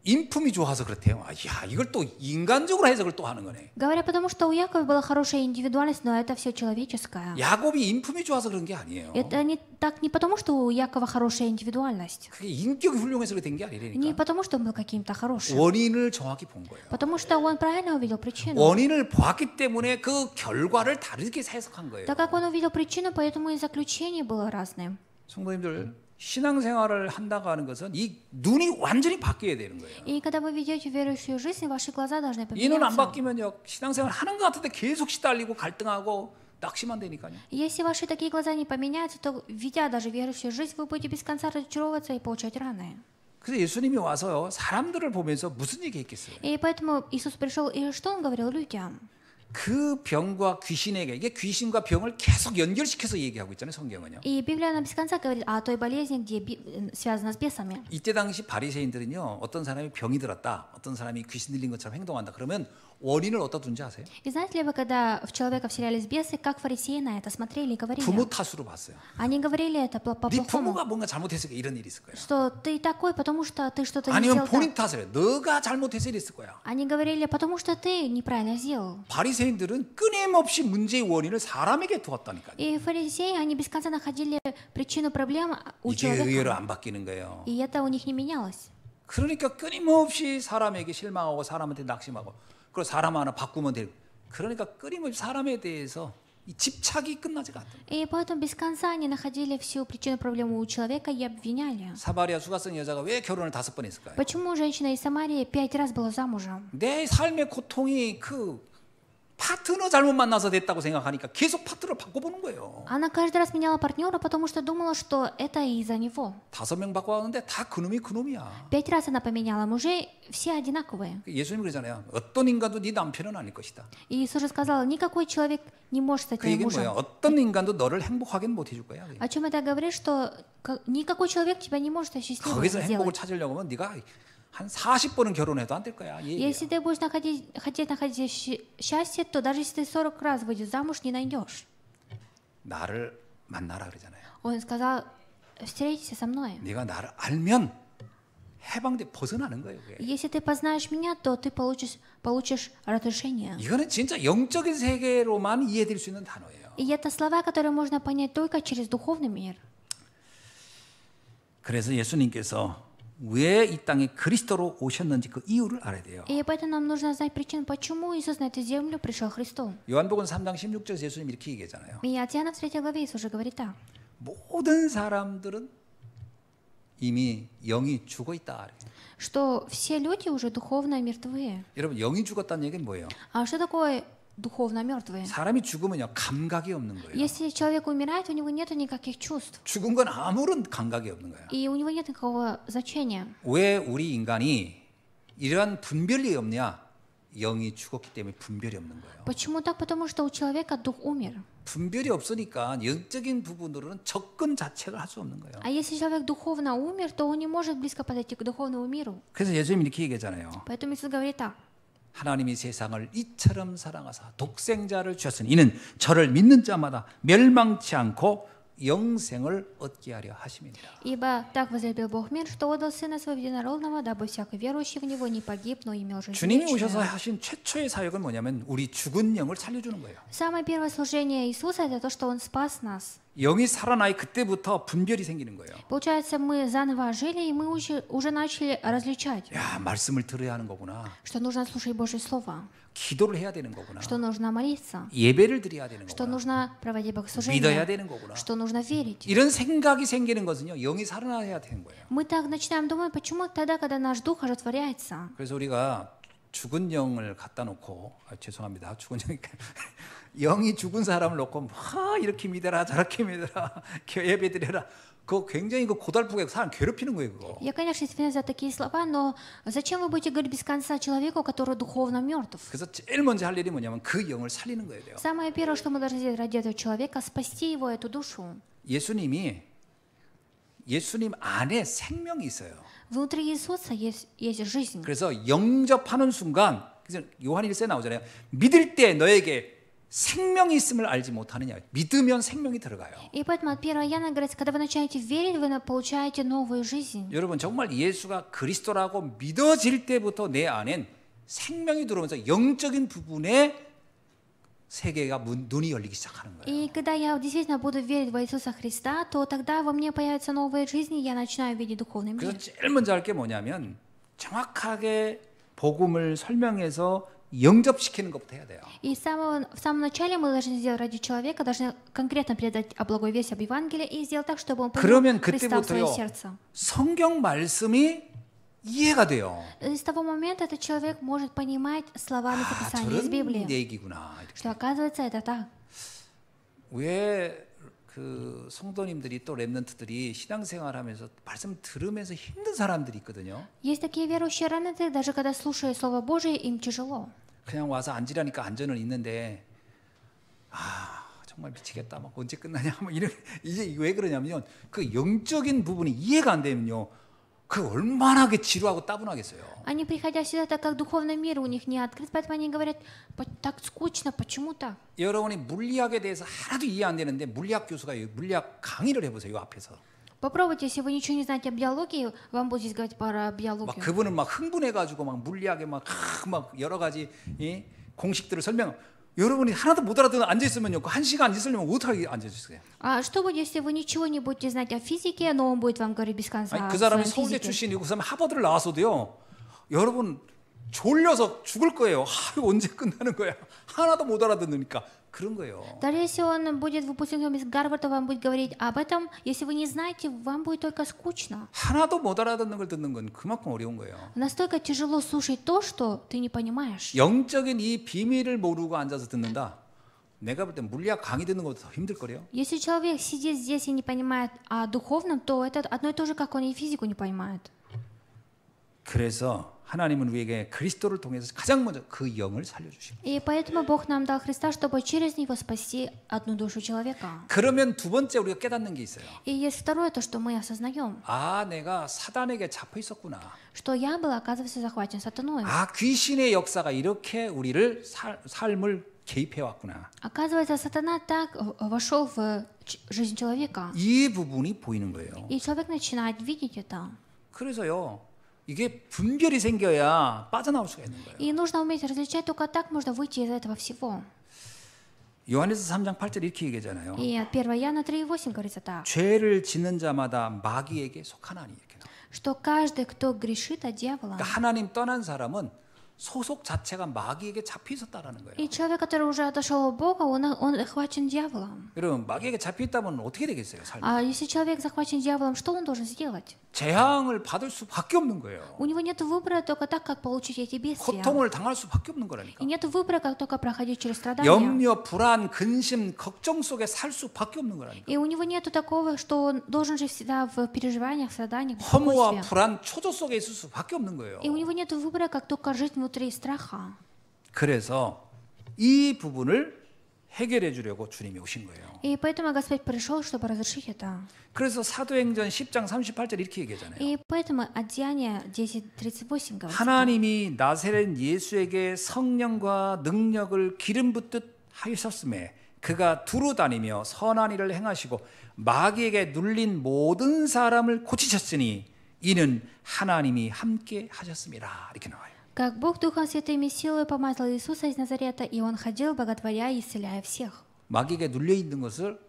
인품이 좋아서 그렇대요. 야, 이걸 또 인간적으로 해석을 또 하는 거네. Говорят, потому что у Якова была хорошая индивидуальность, но это все человеческое. 야곱이 인품이 좋아서 그런 게 아니에요. Это не потому, что у Якова хорошая индивидуальность. 그게 인격이 훌륭해서 된 게 Не 아니라니까. потому, что он был каким-то хорошим. 원인을 정확히 본 거예요. Потому что он правильно увидел причину. 원인을 보았기 때문에 그 결과를 다르게 해석한 거예요. Так как он увидел причину, поэтому и заключение было разным. 성도님들, 신앙생활을 한다고 하는 것은 이 눈이 완전히 바뀌어야 되는 거예요. И когда вы ведете верующую жизнь, ваши глаза должны 이 눈 안 поменяться. 바뀌면요, 신앙생활 하는 것 같은데 계속 시달리고 갈등하고 낙심만 되니까요. Если ваши такие глаза не поменяются, то, ведя даже верующую жизнь, вы будете без конца разочаровываться и получать раны. 그래서 예수님이 와서요, 사람들을 보면서 무슨 얘기했겠어요? И поэтому Иисус пришел, и что Он говорил людям? 그 병과 귀신에게, 이게 귀신과 병을 계속 연결시켜서 얘기하고 있잖아요, 성경은요. И Библия нам без конца говорит о той болезни, где связана с бесами. 이때 당시 바리새인들은요, 어떤 사람이 병이 들었다, 어떤 사람이 귀신 들린 것처럼 행동한다 그러면 원인을 어디다 둔지 아세요? И знаете ли вы, когда в человека вселялись бесы, как фарисеи на это смотрели и говорили? 부모 탓으로 봤어요. Они говорили это 네 по-плохому, 부모가 뭔가 잘못해서 이런 일이 있을 거야. что ты такой, потому что ты что-то не 아니면 сделал 본인 так. 탓을 해. 너가 잘못해서 이랬을 거야. Они говорили, потому что ты неправильно сделал. 바리새인들은 끊임없이 문제의 원인을 사람에게 두었다니까요. И фарисеи, они без конца находили причину проблем у 이게 의외로 человека. 안 바뀌는 거예요. И это у них не менялось. 그러니까 끊임없이 사람에게 실망하고 사람한테 낙심하고 그리고 사람 하나 바꾸면 될. 그러니까 끊임없이 사람에 대해서 이 집착이 끝나지가 않다. И поэтому без конца они находили всю причину проблемы у человека и обвиняли. 사마리아 수가성 여자가 왜 결혼을 5번 했을까요? Почему женщина из Самарии 5 раз была замужем? 내 삶의 고통이 그 파트너 잘못 만나서 됐다고 생각하니까 계속 파트너를 바꿔보는 거예요. Она каждый раз меняла партнера, потому что думала, что это из-за него. 5명 바꿔왔는데 다 그놈이 그놈이야. 5 раз она поменяла мужей, все одинаковые. 예수님 그러잖아요. 어떤 인간도 네 남편은 아닐 것이다. И Иисус же сказал, никакой человек не может стать 그 твоим 얘기는 мужем. 뭐예요? 어떤 인간도 너를 행복하게는 못 해줄 거야. О чем это говорит, что никакой человек тебя не может счастливым 거기서 행복을 сделать. 찾으려고 하면 네가 한 40번은 결혼해도 안 될 거야. 이 얘기야. Если ты будешь хотеть находить счастье, то даже если ты 40 раз выйдешь замуж, не найдешь. 나를 만나라 그러잖아요. Он сказал, встретись со мной. 네가 나를 알면 해방돼 벗어나는 거예요. 그게. Если ты познаешь меня, то ты получишь разрешение. 이거는 진짜 영적인 세계로만 이해될 수 있는 단어예요. И это слова, которые можно понять только через духовный мир. 그래서 예수님께서 왜 이 땅에 그리스도로 오셨는지 그 이유를 알아야 돼요. И поэтому нам нужно знать причину, почему Иисус на эту землю пришел Христу. 요한복음 3장 16절에서 예수님 이렇게 얘기했잖아요. И от Иоанна в 3 главе Иисус уже говорит так. 모든 사람들은 이미 영이 죽어 있다. Что все люди уже духовно мертвые. 여러분 영이 죽었다는 얘기는 뭐예요? А что такое духовно мертвые? 사람이 죽으면요 감각이 없는 거예요. Если человек умирает, у него нет никаких чувств. 죽은 건 아무런 감각이 없는 거예요. И у него нет никакого значения. 왜 우리 인간이 이러한 분별이 없냐? 영이 죽었기 때문에 분별이 없는 거예요. Почему так? Потому что у человека дух умер. 분별이 없으니까 영적인 부분으로는 접근 자체를 할 수 없는 거예요. А если человек духовно умер, то он не может близко подойти к духовному миру. 그래서 예수님이 이렇게 얘기했잖아요. Поэтому Иисус говорит так. 하나님이 세상을 이처럼 사랑하사 독생자를 주셨으니 이는 저를 믿는 자마다 멸망치 않고 영생을 얻게 하려 하심이니라. Ибо так возлюбил Бог мир, что отдал Сына Своего Единородного, дабы всякий верующий в Него не погиб, но имел жизнь 주님이 오셔서 вечную. 하신 최초의 사역은 뭐냐면 우리 죽은 영을 살려주는 거예요. Самое первое служение Иисуса – это то, что Он спас нас. 영이 살아나야 그때부터 분별이 생기는 거예요. Получается, мы заново жили, и мы уже начали различать, 야, 말씀을 들어야 하는 거구나. что нужно слушать Божье Слово, 기도를 해야 되는 거구나. что нужно молиться, 예배를 드려야 되는 что 거구나. нужно проводить 믿어야 богослужение, 되는 거구나. что нужно верить. 이런 생각이 생기는 것은요. 영이 살아나야 되는 거예요. Мы так начинаем думать, почему тогда, когда наш дух оживотворяется. 그래서 우리가 죽은 영을 갖다 놓고 죄송합니다. 죽은 영이 영이 죽은 사람을 놓고 막 이렇게 믿어라 저렇게 믿어라 예배 드려라 그거 굉장히 그 고달프게 사람 괴롭히는 거예요 그거. Я, конечно, извиняюсь за такие слова, но зачем вы будете говорить без конца человеку, который духовно мертв? 그래서 제일 먼저 할 일이 뭐냐면 그 영을 살리는 거예요. Самое первое, что мы должны сделать ради этого человека, спасти его, эту душу. 예수님 안에 생명이 있어요. Внутри Иисуса есть жизнь. 그래서 영접하는 순간 그래서 요한 1세 나오잖아요. 믿을 때 너에게 생명이 있음을 알지 못하느냐. 믿으면 생명이 들어가요. И поэтому от 1 Иоанна говорится, когда вы начинаете верить, вы получаете новую жизнь. 여러분 정말 예수가 그리스도라고 믿어질 때부터 내 안엔 생명이 들어오면서 영적인 부분에 세계가 눈이 열리기 시작하는 거예요. И когда я действительно буду верить в Иисуса Христа, то тогда во мне появится новая жизнь, и я начинаю видеть духовный мир. 그래서 제일 먼저 할 게 뭐냐면 정확하게 복음을 설명해서 영접시키는 것부터 해야 돼요. И в самом начале мы должны сделать ради человека, должны конкретно передать о благой вести, об Евангелии и сделать так, чтобы он понял Христа в свое сердце. 성경 말씀이 이해가 돼요. С того момента этот человек может понимать словами Писания из Библии, 저런 얘기구나. что оказывается это так. 왜 그 성도님들이 또 렘넌트들이 신앙생활하면서 말씀 들으면서 힘든 사람들이 있거든요. Есть такие верующие ремнанты, даже когда слушают Слово Божие, им тяжело. 그냥 와서 앉으라니까 앉아는 있는데 정말 미치겠다. 막 언제 끝나냐. 뭐 이런 이제 왜 그러냐면요. 그 영적인 부분이 이해가 안 되면요. 그 얼마나 지루하고 따분하겠어요. Они, приходя сюда, так как духовный мир у них не открыт, поэтому они говорят, так скучно, почему так? 여러분이 물리학에 대해서 하나도 이해 안 되는데 물리학 교수가 물리학 강의를 해보세요. 이 앞에서. Попробуйте, если вы ничего не знаете о биологии, вам будет здесь говорить про биологию. 막 그분은 막 흥분해가지고 막 물리학에 막 여러 가지 공식들을 설명. 여러분이 하나도 못 알아듣는 앉아 있으면요, 그 1시간 앉으려면 어떻게 앉아 있어요? А что будет, если вы ничего не будете знать о физике, но он будет вам говорить без конца? 아니, 그 о 사람이 своей 서울대 физике? 출신이고 그 사람 하버드를 나왔어도요, 여러분 졸려서 죽을 거예요. 이거 언제 끝나는 거야? 하나도 못 알아듣으니까 그런 거예요. Даже если он будет выпускником из Гарварда, вам будет говорить об этом, если вы не знаете, вам будет только скучно. 하나도 못 알아듣는 걸 듣는 건 그만큼 어려운 거예요. Настолько тяжело слушать то, что ты не понимаешь. 영적인 이 비밀을 모르고 앉아서 듣는다. 내가 볼 때 물리학 강의 듣는 것보다 더 힘들 거래요. Если человек сидит здесь и не понимает о духовном, то это одно и то же, как он и физику не понимает. 그래서 하나님은 우리에게 그리스도를 통해서 가장 먼저 그 영을 살려주십니다. И поэтому Бог нам дал Христа, чтобы через Него спасти одну душу человека. 그러면 두 번째 우리가 깨닫는 게 있어요. И есть второе, то, что мы осознаем, 아, 내가 사단에게 잡혀 있었구나. что я был, оказывается, захвачен сатаной. 아, 귀신의 역사가 이렇게 우리를 삶을 개입해 왔구나. Оказывается, сатана так вошел в жизнь человека. 이 부분이 보이는 거예요. И человек начинает видеть это. 그래서요, 이게 분별이 생겨야 빠져나올 수가 있는 거예요. И нужно уметь различать, только так можно выйти из этого всего. 요한에서 3장 8절 이렇게 얘기하잖아요. И 1 Иоанна 3,8 говорится так, 죄를 짓는 자마다 마귀에게 속하나니 이렇게 나와요. что каждый, кто грешит от дьявола, 그러니까 하나님 떠난 사람은 소속 자체가 마귀에게 잡혀 있었다라는 거예요. и человек, который уже отошел от Бога, он захвачен дьяволом. 여러분, 마귀에게 잡혀 있다면 어떻게 되겠어요, 삶이? А если человек захвачен дьяволом, что он должен сделать? 재앙을 받을 수밖에 없는 거예요. У него нет выбора только так, как получить эти бедствия. 고통을 당할 수밖에 없는 거라니까. И нет выбора, как только проходить через страдания. 염려, 불안, 근심, 걱정 속에 살 수밖에 없는 거라니까. И у него нету такого, что он должен жить всегда в переживаниях, страданиях, 허무와 беспокойстве. 불안, 초조 속에 있을 수밖에 없는 거예요. И у него нет выбора, как только жить внутри страха. 그래서 이 부분을 해결해 주려고 주님이 오신 거예요. И поэтому Господь пришел, чтобы разрешить это. 그래서 사도행전 10장 38절 이렇게 얘기하잖아요. И поэтому от Деяния 10:38 говорится. 하나님이 나사렛 예수에게 성령과 능력을 기름 붓듯 하셨음에 그가 두루 다니며 선한 일을 행하시고 마귀에게 눌린 모든 사람을 고치셨으니 이는 하나님이 함께 하셨습니다. 이렇게 나와요. Как Бог Духом Святым и силой помазал Иисуса из Назарета, и Он ходил, боготворя и исцеляя всех. 마귀에게 눌려 있는 것을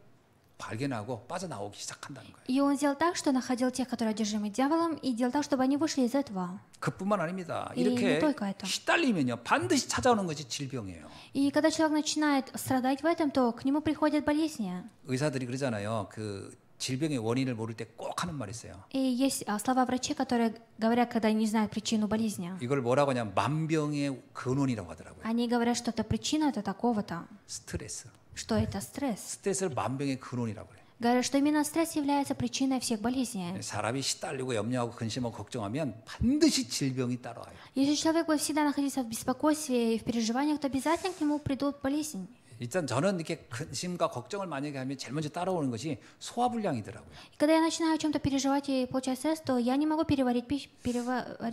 발견하고 빠져나오기 시작한다는 거예요. И Он сделал так, что находил тех, которые одержимы дьяволом, и делал так, чтобы они вышли из этого. 그뿐만 아닙니다. 이 이렇게 только это. 시달리면요 반드시 찾아오는 것이 질병이에요. И когда человек начинает страдать в этом, то к нему приходят болезни. 의사들이 그러잖아요. 그 질병의 원인을 모를 때 꼭 하는 말이 있어요. И есть слова врачей, которые говорят, когда не знают причину болезни. 이걸 뭐라고 하냐면 만병의 근원이라고 하더라고요. Они говорят, что это причина это такого-то, 스트레스. что это стресс. 스트레스를 만병의 근원이라고 그래요. Говорят, что именно стресс является причиной всех болезней. 사람이 시달리고 염려하고 근심하고 걱정하면 반드시 질병이 따라와요. Если человек будет всегда находиться в беспокойстве и в переживаниях, то обязательно к нему придут болезни. 일단 저는 이렇게 근심과 걱정을 만약에 하면 제일 먼저 따라오는 것이 소화불량이더라고요. И когда я начинаю о чем-то переживать и получать стресс, то я не могу переварить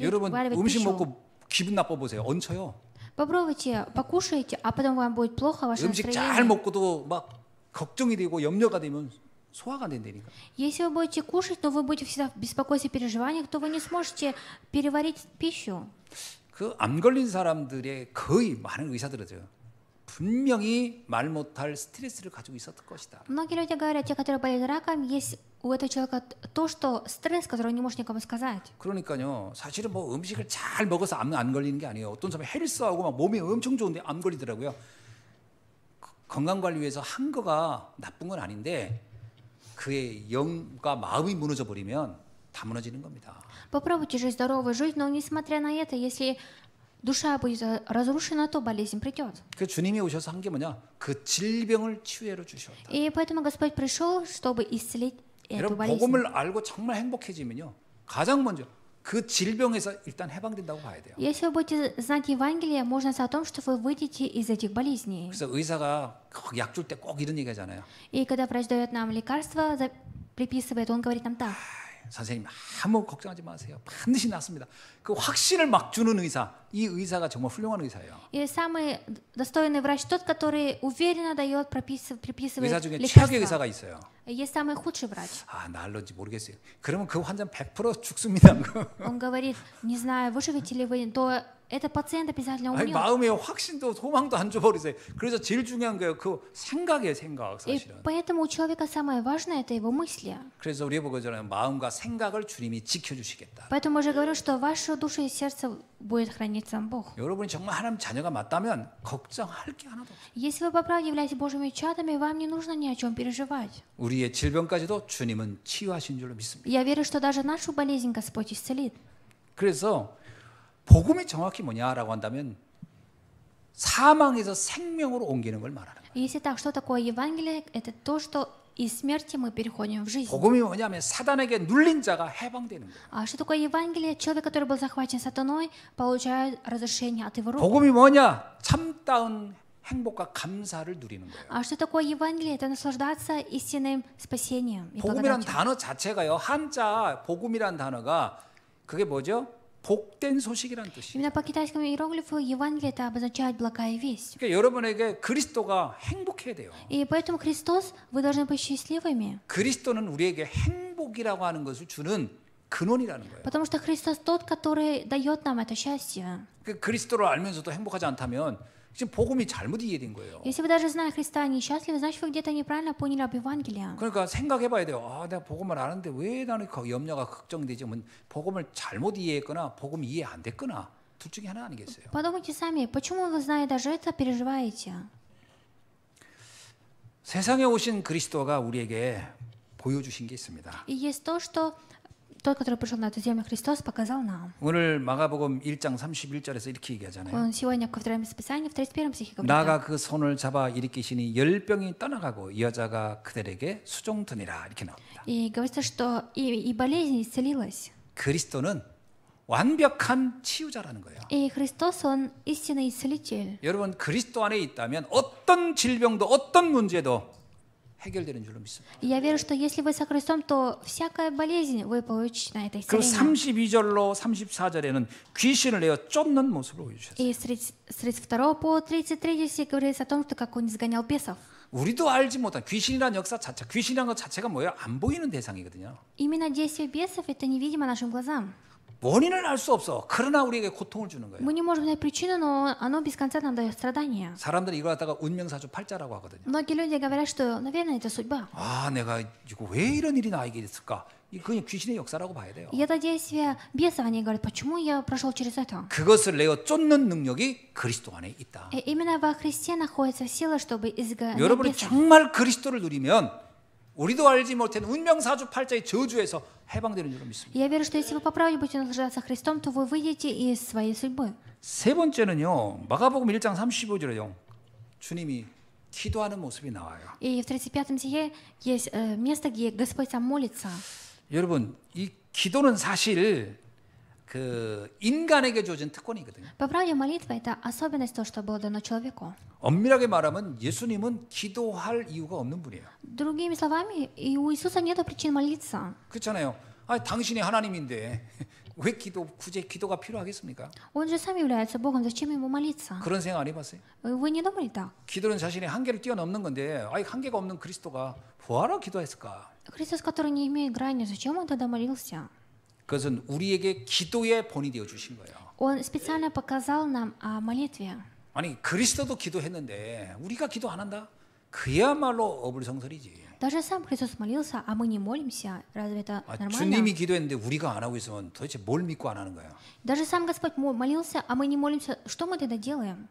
여러분 переваривать 음식 пищу. 먹고 기분 나빠 보세요. 얹혀요. Попробуйте, покушайте, а потом вам будет плохо, ваше 음식 잘 настроение. 먹고도 막 걱정이 되고 염려가 되면 소화가 안 된다니까. Если вы будете кушать, но вы будете всегда в беспокойстве и переживаниях, то вы не сможете переварить пищу. 그 암 걸린 사람들의 거의 많은 의사들은요. 분명히 말 못할 스트레스를 가지고 있었을 것이다. Многие люди говорят, те, которые болеют раком, есть у этого человека то, что стресс, который он не может никому сказать. 그러니까요. 사실은 뭐 음식을 잘 먹어서 암 안 걸리는 게 아니에요. 어떤 사람이 헬스하고 막 몸이 엄청 좋은데 암 걸리더라고요. 건강 관리 위해서 한 거가 나쁜 건 아닌데 그의 영과 마음이 무너져 버리면 다 무너지는 겁니다. Попробуйте жить здоровой жизнью, но несмотря на это, если душа будет разрушена, то болезнь придет. 그 주님이 오셔서 한 게 뭐냐? 그 질병을 치유해 주셨다. И поэтому Господь пришел, чтобы исцелить эту 여러분 болезнь. 복음을 알고 정말 행복해지면요. 가장 먼저 그 질병에서 일단 해방된다고 봐야 돼요. Если вы будете знать Евангелие, можно сказать о том, что вы выйдете из этих болезней. 그래서 의사가 약 줄 때 꼭 이런 얘기 하잖아요. И когда врач дает нам лекарства, приписывает, он говорит нам так. 선생님 아무 걱정하지 마세요. 반드시 낫습니다. 그 확신을 막 주는 의사, 이 의사가 정말 훌륭한 의사예요. И самый достойный врач тот, который уверенно дает, приписывает 의사 중에 최악의 лекарства. 의사가 있어요. Есть самый худший врач. 아, 나을런지 모르겠어요. 그러면 그 환자는 100% 죽습니다. Он говорит, не знаю, выживете ли вы, то этот пациент обязательно 아니, умрет. 마음의 확신도 소망도 안 줘버리세요. 그래서 제일 중요한 거예요. 그 생각이에요, 생각 И 사실은. поэтому у человека самое важное – это его мысли. 그래서 우리 보고 저는 마음과 생각을 주님이 지켜주시겠다. Поэтому мы же говорим, что вашу душу и сердце будет хранить сам Бог. 여러분이 정말 하나님 자녀가 맞다면 걱정할 게 하나도 없어요. Если вы по правде являетесь Божьими чадами, вам не нужно ни о чем переживать. 우리의 질병까지도 주님은 치유하신 줄로 믿습니다. Я верю, что даже нашу болезнь Господь исцелит. 그래서 복음이 정확히 뭐냐라고 한다면 사망에서 생명으로 옮기는 걸 말하는 거예요. Если так, что такое Евангелие? Это то, что из смерти мы переходим в жизнь. 복음이 뭐냐면 사단에게 눌린 자가 해방되는 거예요. А что такое Евангелие? Человек, который был захвачен сатаной, получает разрешение от его рук. 복음이 뭐냐? 참다운 행복과 감사를 누리는 거예요. А что такое Евангелие? Это наслаждаться истинным спасением и 복음이란 благодатью. 단어 자체가요. 한자 복음이란 단어가 그게 뭐죠? 복된 소식이란 뜻이에요. Именно по китайскому иероглифу Евангелие это обозначает благая весть. 그러니까 여러분에게 그리스도가 행복해야 돼요. И поэтому Христос, вы должны быть счастливыми. 그리스도는 우리에게 행복이라고 하는 것을 주는 근원이라는 거예요. Потому что Христос тот, который дает нам это счастье. 그 그리스도를 알면서도 행복하지 않다면 지금 복음이 잘못 이해된 거예요. Если вы даже зная Христа несчастливы, значит вы где-то неправильно поняли об Евангелии. 그러니까 생각해봐야 돼요. 아, 내가 복음을 아는데 왜 나는 염려가 걱정되지? 복음을 잘못 이해했거나 복음이 이해 안 됐거나 둘 중에 하나 아니겠어요? Подумайте сами, почему вы, зная даже это, переживаете? 세상에 오신 그리스도가 우리에게 보여주신 게 있습니다. И есть то, что тот, который пришел на эту землю, Христос показал нам. 오늘 마가복음 1장 31절에서 이렇게 얘기하잖아요. Он сегодня ко второму Писанию в 31 стихе говорит 나가 так. 그 손을 잡아 일으키시니 열병이 떠나가고 여자가 그들에게 수종드니라 이렇게 나옵니다. И говорится, что и болезнь исцелилась. 그리스도는 완벽한 치유자라는 거예요. И Христос, Он истинный исцелитель. 여러분 그리스도 안에 있다면 어떤 질병도 어떤 문제도 해결되는 줄로 믿습니다. И я верю, что если вы со Христом, то всякая болезнь вы получите на это 그 исцеление. 32절로 34절에는 귀신을 내어 쫓는 모습을 보여주셨어요. И с 32 по 33 стих говорится о том, что как Он изгонял бесов. 우리도 알지 못한 귀신이라는 역사 자체, 귀신이라는 것 자체가 뭐예요? 안 보이는 대상이거든요. Именно действие бесов это невидимо нашим глазам. 원인을 알 수 없어. 그러나 우리에게 고통을 주는 거예요. Мы не можем знать причину, но оно без конца нам дает страдания. 사람들이 이걸 갖다가 운명사주 팔자라고 하거든요. Многие люди говорят, что, наверное, это судьба. 아, 내가 이거 왜 이런 일이 나에게 있을까? 그냥 귀신의 역사라고 봐야 돼요. И это действие бесов, они говорят, почему я прошел через это? 그것을 내어 쫓는 능력이 그리스도 안에 있다. И именно во Христе находится сила, чтобы изгонять 여러분이 бесов. 정말 그리스도를 누리면 우리도 알지 못한 운명사주 팔자의 저주에서 해방되는 줄로 믿습니다. Я верю, что если вы по правде будете наслаждаться Христом, то вы выйдете из своей судьбы. 세 번째는요. 마가복음 1장 35절에요. 주님이 기도하는 모습이 나와요. И в 35 стихе есть место, где Господь сам молится. 여러분, 이 기도는 사실 그 인간에게 주어진 특권이거든요. По правде, молитва – это особенность того, что было дано человеку. 엄밀하게 말하면 예수님은 기도할 이유가 없는 분이에요. Другими словами, и у Иисуса нет причин молиться. 그렇잖아요. 아, 당신이 하나님인데 왜 굳이 기도가 필요하겠습니까? Он же сам является Богом, зачем ему молиться? 그런 생각 안 해봤어요? Вы не думали так? 기도는 자신의 한계를 뛰어넘는 건데, 아이 한계가 없는 그리스도가 뭐하러 기도했을까? Христос, который не имеет грани, зачем он тогда молился? 그것은 우리에게 기도의 본이 되어 주신 거예요. Он специально показал нам о молитве. 아니 그리스도도 기도했는데 우리가 기도 안 한다? 그야말로 어불성설이지. Даже сам Христос молился, а мы не молимся. Разве это нормально? 주님이 기도했는데 우리가 안 하고 있으면 도대체 뭘 믿고 안 하는 거야? Даже сам Господь молился, а мы не молимся. Что мы тогда делаем?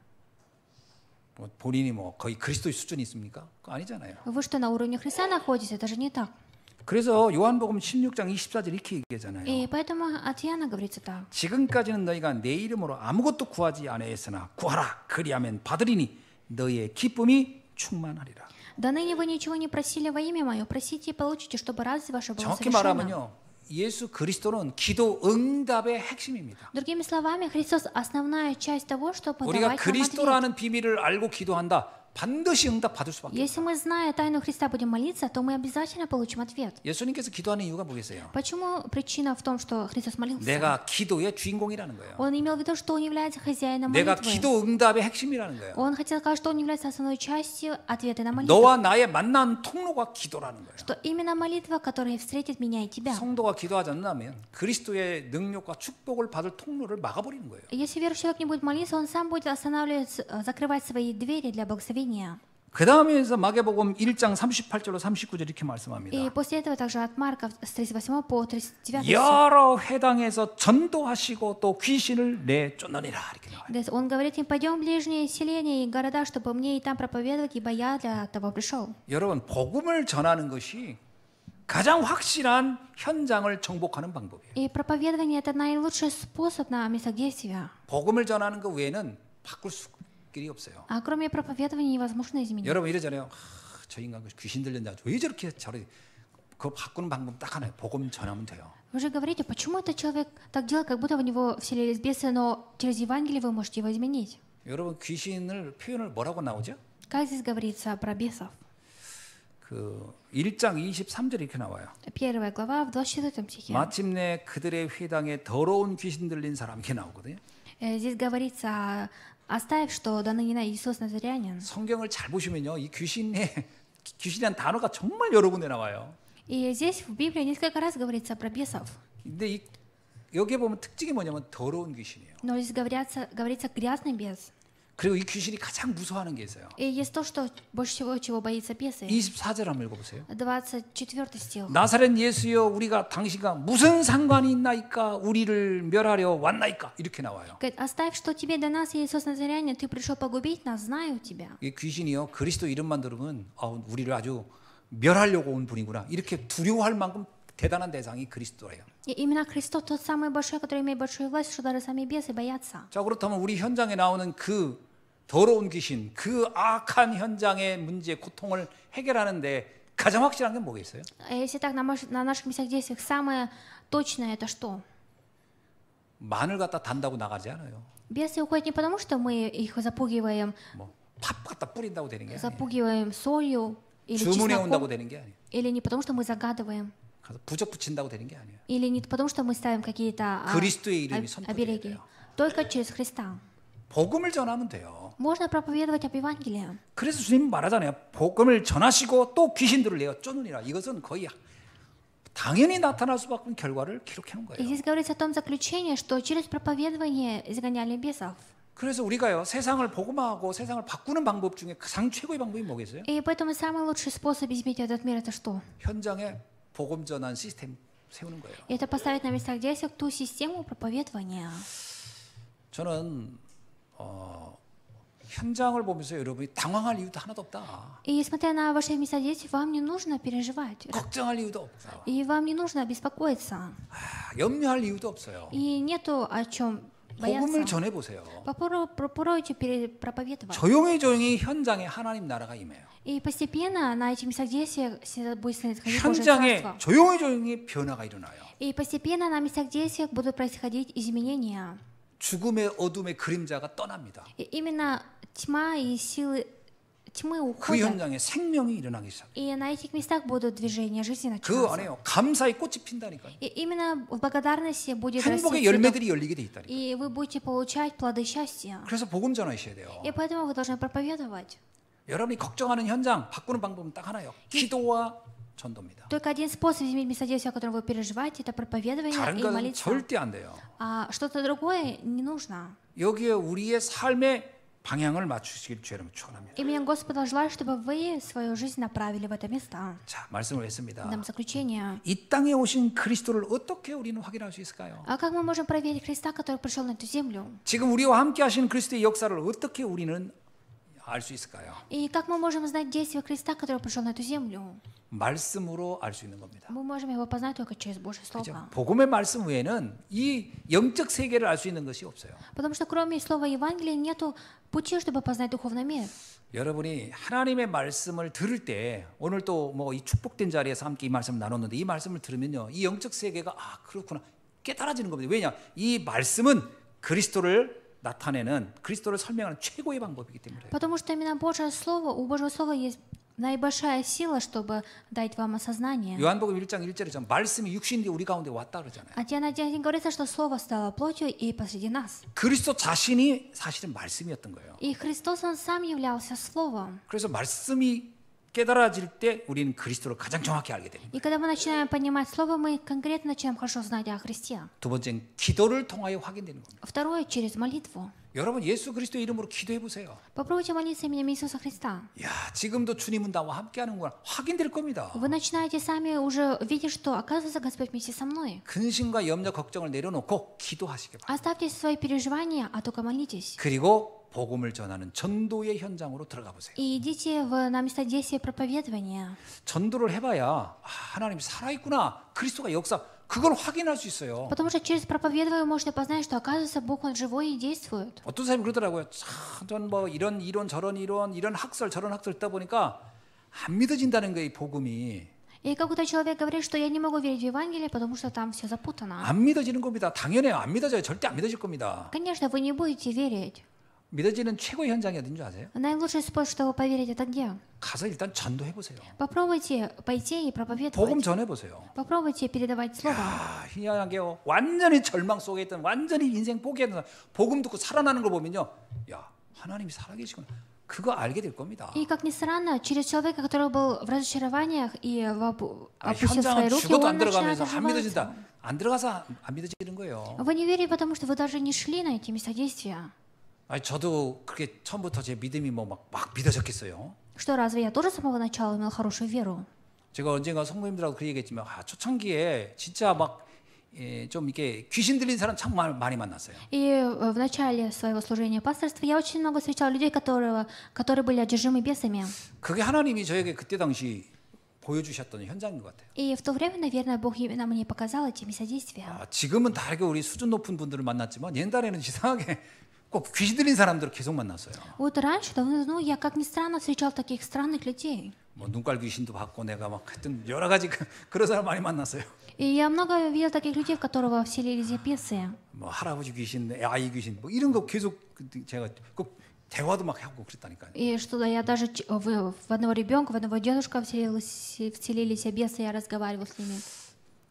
뭐 본인이 뭐 거의 그리스도의 수준이 있습니까? 그거 아니잖아요. Вы что, на уровне Христа находитесь? Это же не так. 그래서 요한복음 16장 24절 이렇게 얘기하잖아요. И поэтому от Иоанна говорится так. 지금까지는 너희가 내 이름으로 아무것도 구하지 아니하였으나 구하라 그리하면 받으리니 너희의 기쁨이 충만하리라. До ныне вы ничего не просили во имя Мое, просите и получите, чтобы радость ваша была 정확히 совершена. 말하면요. 예수 그리스도는 기도 응답의 핵심입니다. Другими словами, Христос – основная часть того, что 우리가 подавать нам ответ. 그리스도라는 비밀을 알고 기도한다. 반드시 응답 받을 수밖에 Если 없어요. мы, зная тайну Христа, будем молиться, то мы обязательно получим ответ. 예수님께서 기도하는 이유가 뭐겠어요? Почему причина в том, что Христос молился? 내가 기도의 주인공이라는 거예요. Он имел в виду, что он является хозяином 내가 молитвы. 기도 응답의 핵심이라는 거예요. Он хотел сказать, что он является основной частью ответа на молитву. 너와 나의 만난 통로가 기도라는 거예요. Что именно молитва, которая встретит меня и тебя. 성도가 기도하지 않는다면 그리스도의 능력과 축복을 받을 통로를 막아버리는 거예요. Если верующий человек не будет молиться, он сам будет останавливать, закрывать свои двери для благословения. 그 다음에서 마가복음 1장 38절로 39절 이렇게 말씀합니다. И после этого также от Марка с 38 по 39. 여러 회당에서 전도하시고 또 귀신을 내쫓느니라 이렇게 나와요. Он говорит им, пойдем в ближние селения и города, чтобы мне и там проповедовать, ибо я для того пришел. 여러분 복음을 전하는 것이 가장 확실한 현장을 정복하는 방법이에요. И проповедование — это наилучший способ на местах действия. 복음을 전하는 것 외에는 바꿀 수 길이 없어요. А кроме проповедования невозможно изменить. 여러분 이러잖아요. 저 인간 귀신 들렸냐? 왜 저렇게 저래? 그거 바꾸는 방법 딱 하나예요. 복음 전하면 돼요. Вы же говорите, почему этот человек так делает, как будто в него вселились бесы, но через Евангелие вы можете его изменить. 여러분 귀신을 표현을 뭐라고 나오죠? Как здесь говорится про бесов? 그 1장 23절 이렇게 나와요. 1 глава в 24 стихе. 마침내 그들의 회당에 더러운 귀신 들린 사람 이렇게 나오거든요. Здесь говорится, оставив, что до ныне Иисус Назарянин. 성경을 잘 보시면요, 이 귀신이란 단어가 정말 여러 군데 나와요. И здесь в Библии несколько раз говорится про бесов. 근데 여기에 보면 특징이 뭐냐면 더러운 귀신이에요. Но здесь говорится грязный бес. 그리고 이 귀신이 가장 무서워하는 게 있어요. И есть то, что больше всего чего боится бесы. 24절 한번 읽어보세요. 24 стих. 나사렛 예수여 우리가 당신과 무슨 상관이 있나이까 우리를 멸하려 왔나이까 이렇게 나와요. Говорит, оставь, что тебе до нас, Иисус Назарянин, ты пришел погубить нас, знаю тебя. 이 귀신이요 그리스도 이름만 들으면 우리를 아주 멸하려고 온 분이구나 이렇게 두려워할 만큼 대단한 대상이 그리스도예요. И именно Христос тот самый большой, который имеет большую власть, что даже сами бесы боятся. 자 그렇다면 우리 현장에 나오는 그 더러운 귀신, 그 악한 현장의 문제, 고통을 해결하는데 가장 확실한 게 뭐겠어요? Если так, на наших местах действий самое точное это что? 마늘 갖다 단다고 나가지 않아요. Бесы уходят не потому, что мы их запугиваем, 밥 갖다 뿌린다고 되는 게 아니에요. запугиваем солью или 주문해 온다고 чесноком, 되는 게 아니에요. или не потому, что мы загадываем, 가서 부적 붙인다고 되는 게 아니에요. или не потому, что мы ставим какие-то 그리스도의 이름이 선포돼야 обереги. 돼요. Только через Христа. 복음을 전하면 돼요. Можно проповедовать об Евангелии. 그래서 주님 말하잖아요. 복음을 전하시고 또 귀신들을 내어 쫓느니라. 이것은 거의 당연히 나타날 수밖에 없는 결과를 기록해 놓은 И 거예요. здесь говорится о том заключении, что через проповедование изгоняли бесов. 그래서 우리가요 세상을 복음화하고 세상을 바꾸는 방법 중에 가장 최고의 방법이 뭐겠어요? И поэтому самый лучший способ изменить этот мир это что? 현장에 복음 전환 시스템 세우는 거예요. Это поставить на местах действий ту систему проповедования. 저는 현장을 보면서 여러분이 당황할 이유도 하나도 없다. И смотря на ваши места действий, вам не нужно переживать. 걱정할 이유도 없다. И вам не нужно беспокоиться. 염려할 이유도 없어요. И нету о чем 복음을 бояться. 전해 보세요. Попробуйте проповедовать. 조용히 현장에 하나님 나라가 임해요. И постепенно на этих местах действий будет происходить Божье 현장에 Царство. 조용히 변화가 일어나요. И постепенно на местах действий будут происходить изменения. 죽음의 어둠의 그림자가 떠납니다. И именно тьма и силы тьмы 그 уходят. 현장에 생명이 일어나기 시작해요. И на этих местах будут движения жизни 그 начинаться. 안에요 감사의 꽃이 핀다니까요. И именно в благодарности будет расти 행복의 цветок. 열매들이 열리게 돼 있다니까요. И вы будете получать плоды счастья. 그래서 복음 전하셔야 돼요. И поэтому вы должны проповедовать. 여러분이 걱정하는 현장 바꾸는 방법은 딱 하나예요. 기도와 전도입니다. Только один способ изменить местодействие, о котором вы переживаете, это проповедование 다른 и 건 молитва. 절대 안 돼요. А что-то другое не нужно. 여기에 우리의 삶의 방향을 맞추시길 주님 축원합니다. И меня Господь желает, чтобы вы свою жизнь направили в это место. 자, 말씀을 했습니다. Дам заключение. 이 땅에 오신 그리스도를 어떻게 우리는 확인할 수 있을까요? А как мы можем проверить Христа, который пришел на эту землю? 지금 우리와 함께 하시는 그리스도의 역사를 어떻게 우리는 알 수 있을까요? И как мы можем знать действие Христа, который пришел на эту землю? 말씀으로 알 수 있는 겁니다. Мы можем его познать только через Божье 그죠? Слово. 복음의 말씀 외에는 이 영적 세계를 알 수 있는 것이 없어요. Потому что кроме слова Евангелия нету пути, чтобы познать духовный мир. 여러분이 하나님의 말씀을 들을 때 오늘 또 뭐 이 축복된 자리에서 함께 이 말씀을 나눴는데 이 말씀을 들으면요 이 영적 세계가 아 그렇구나 깨달아지는 겁니다. 왜냐 이 말씀은 그리스도를 나타내는 그리스도를 설명하는 최고의 방법이기 때문에 그래요. Потому что именно Божье Слово, у Божьего Слова есть наибольшая сила, чтобы дать вам осознание. 요한복음 1장 1절에 말씀이 육신이 우리 가운데 왔다 그러잖아요. А Иоанна 1:1 говорится, что Слово стало плотью и посреди нас. 그리스도 자신이 사실은 말씀이었던 거예요. И Христос, Он сам являлся Словом. 그래서 말씀이 깨달아질 때 우리는 그리스도를 가장 정확히 알게 됩니다. И когда мы начинаем понимать Слово, мы конкретно начинаем хорошо знать о Христе. 두 번째는 기도를 통하여 확인되는 겁니다. Второе, через молитву. 여러분 예수 그리스도의 이름으로 기도해 보세요. Попробуйте молиться именем Иисуса Христа. 야, 지금도 주님은 나와 함께 하는구나. 확인될 겁니다. Вы начинаете сами уже видеть, что, оказывается, Господь вместе со мной. 근심과 염려, 걱정을 내려놓고 기도하시기 바랍니다. Оставьте свои переживания, а только молитесь. 그리고 복음을 전하는 전도의 현장으로 들어가 보세요. И идите на место действия проповедования. 전도를 해봐야 하나님 살아있구나. 그리스도가 역사. 그걸 확인할 수 있어요. Потому что через проповедование вы можете познать, что, оказывается, Бог, Он живой и действует. 어떤 사람이 그러더라고요. 전 뭐 이런 이론 저런 이론 이런 학설 저런 학설 듣다 보니까 안 믿어진다는 거예요. 이 복음이. И какой-то человек говорит, что я не могу верить в Евангелие, потому что там все запутано. 안 믿어지는 겁니다. 당연해요. 안 믿어져요. 절대 안 믿어질 겁니다. Конечно, вы не будете верить. 믿어지는 최고의 현장이 어딘 줄 아세요? Наилучший способ, чтобы поверить, это где? 가서 일단 전도해 보세요. Попробуйте пойти и 복음 проповедовать. 전해 보세요. Попробуйте передавать Слово. 희한하게요. 완전히 절망 속에 있던 완전히 인생 포기했던 사람, 복음 듣고 살아나는 걸 보면요. 야, 하나님이 살아계시구나. 그거 알게 될 겁니다. И, как ни странно, через человека, который был в разочарованиях и опустил свои 현장은 руки, 죽어도 안 он начинает 들어가면서 안 믿어진다. оживаться. 안 들어가서 안 믿어지는 거예요. Вы не верите, потому что вы даже не шли на эти места действия. 아니 저도 그렇게 처음부터 제 믿음이 뭐 막 믿어졌겠어요. Что, разве я тоже с самого начала имел хорошую веру? 제가 언젠가 성도님들하고 그 얘기했지만 초창기에 진짜 막 좀 이렇게 귀신 들린 사람 참 많이 만났어요. И в начале своего служения пасторства я очень много встречал людей, которые были одержимы бесами. 그게 하나님이 저에게 그때 당시 보여주셨던 현장인 것 같아요. И в то время, наверное, Бог именно мне показал эти места действия. 지금은 다르게 우리 수준 높은 분들을 만났지만 옛날에는 이상하게 꼭 귀신 들린 사람들을 계속 만났어요. Вот раньше, давно, я, как ни странно, встречал таких странных людей. 뭐 눈깔 귀신도 받고 내가 막 하여튼 여러 가지 그런 사람 많이 만났어요. И я много видел таких людей, в которого вселились бесы. 뭐 할아버지 귀신, 아이 귀신, 뭐 이런 거 계속 제가 꼭 대화도 막 하고 그랬다니까요. И что-то я даже в одного ребенка, в одного дедушка вселились бесы, я разговаривал с ними.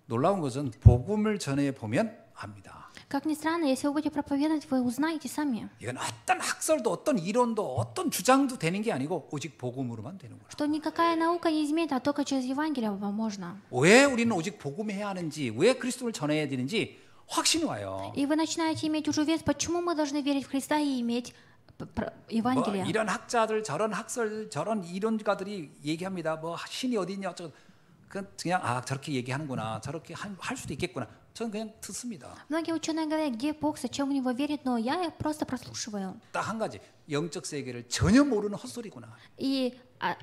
놀라운 것은 복음을 전해 보면 압니다. Как ни странно, если вы будете проповедовать, вы узнаете сами, 이건 어떤 학설도 어떤 이론도 어떤 주장도 되는 게 아니고 오직 복음으로만 되는 거예요. что никакая наука не изменит, а только через Евангелие вам можно. 왜 우리는 오직 복음해야 하는지, 왜 그리스도를 전해야 되는지 확신이 와요. И вы начинаете иметь уже вес, почему мы должны верить в Христа и иметь 뭐 Евангелие. 이런 학자들, 저런 학설, 저런 이론가들이 얘기합니다. 뭐 신이 어디 있냐 어쩌고. 그냥 저렇게 얘기하는구나, 저렇게 할 수도 있겠구나. 저는 그냥 듣습니다. Многие ученые говорят, где Бог, зачем в него верить, но я просто прослушиваю. 딱 한 가지, 영적 세계를 전혀 모르는 헛소리구나. И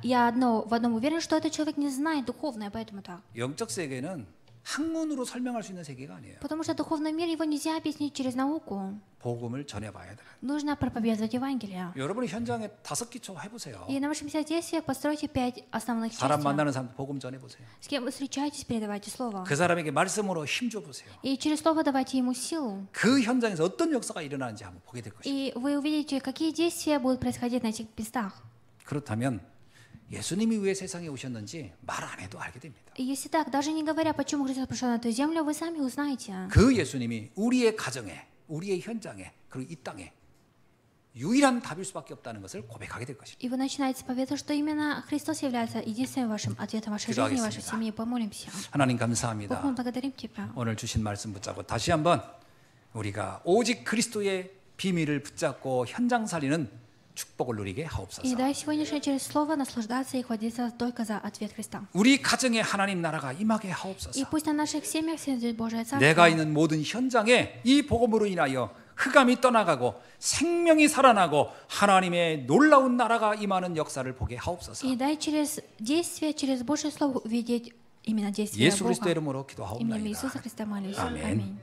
я в одном уверена, что этот человек не знает духовное, поэтому так. 영적 세계는 학문으로 설명할 수 있는 세계가 아니에요. Потому что духовный мир его нельзя объяснить через науку. 복음을 전해봐야 돼요. Нужно проповедовать Евангелие. 여러분이 현장에 5기초 해보세요. И на вашем действиях постройте 5 основных 사람 частей. 만나는 사람 복음 전해보세요. С кем вы встречаетесь, передавайте слово. 그 사람에게 말씀으로 힘줘 보세요. И через слово давайте ему силу. 그 현장에서 어떤 역사가 일어나는지 한번 보게 될 것입니다. И вы увидите, какие действия будут происходить на этих местах. 그렇다면 예수님이 왜 세상에 오셨는지 말 안 해도 알게 됩니다. И если так, даже не говоря, почему Христос пришел на эту землю, вы сами узнаете. 그 예수님이 우리의 가정에, 우리의 현장에, 그리고 이 땅에 유일한 답일 수밖에 없다는 것을 고백하게 될 것입니다. И вы начинаете исповедовать, что именно Христос является единственным вашим ответом в вашей жизни, в вашей 기도하겠습니다. семье. Помолимся. 하나님 Бог, мы 감사합니다. благодарим Тебя. 오늘 주신 말씀 붙잡고 다시 한번 우리가 오직 그리스도의 비밀을 붙잡고 현장 살리는 축복을 누리게 И 하옵소서. дай сегодняшнее через слово наслаждаться и хватиться только за ответ Христа. 우리 가정에 하나님 나라가 임하게 И 하옵소서. пусть на наших семьях сидит Божие 내가 Царство. 있는 모든 현장에 이 복음으로 인하여 흑암이 떠나가고 생명이 살아나고 하나님의 놀라운 나라가 임하는 역사를 보게 하옵소서. И дай через действие, через Божье Слово увидеть именно действие 예수 그리스도 Бога. 이름으로 Именем Иисуса 기도하옵나이다. Христа молюсь. 아멘. Аминь.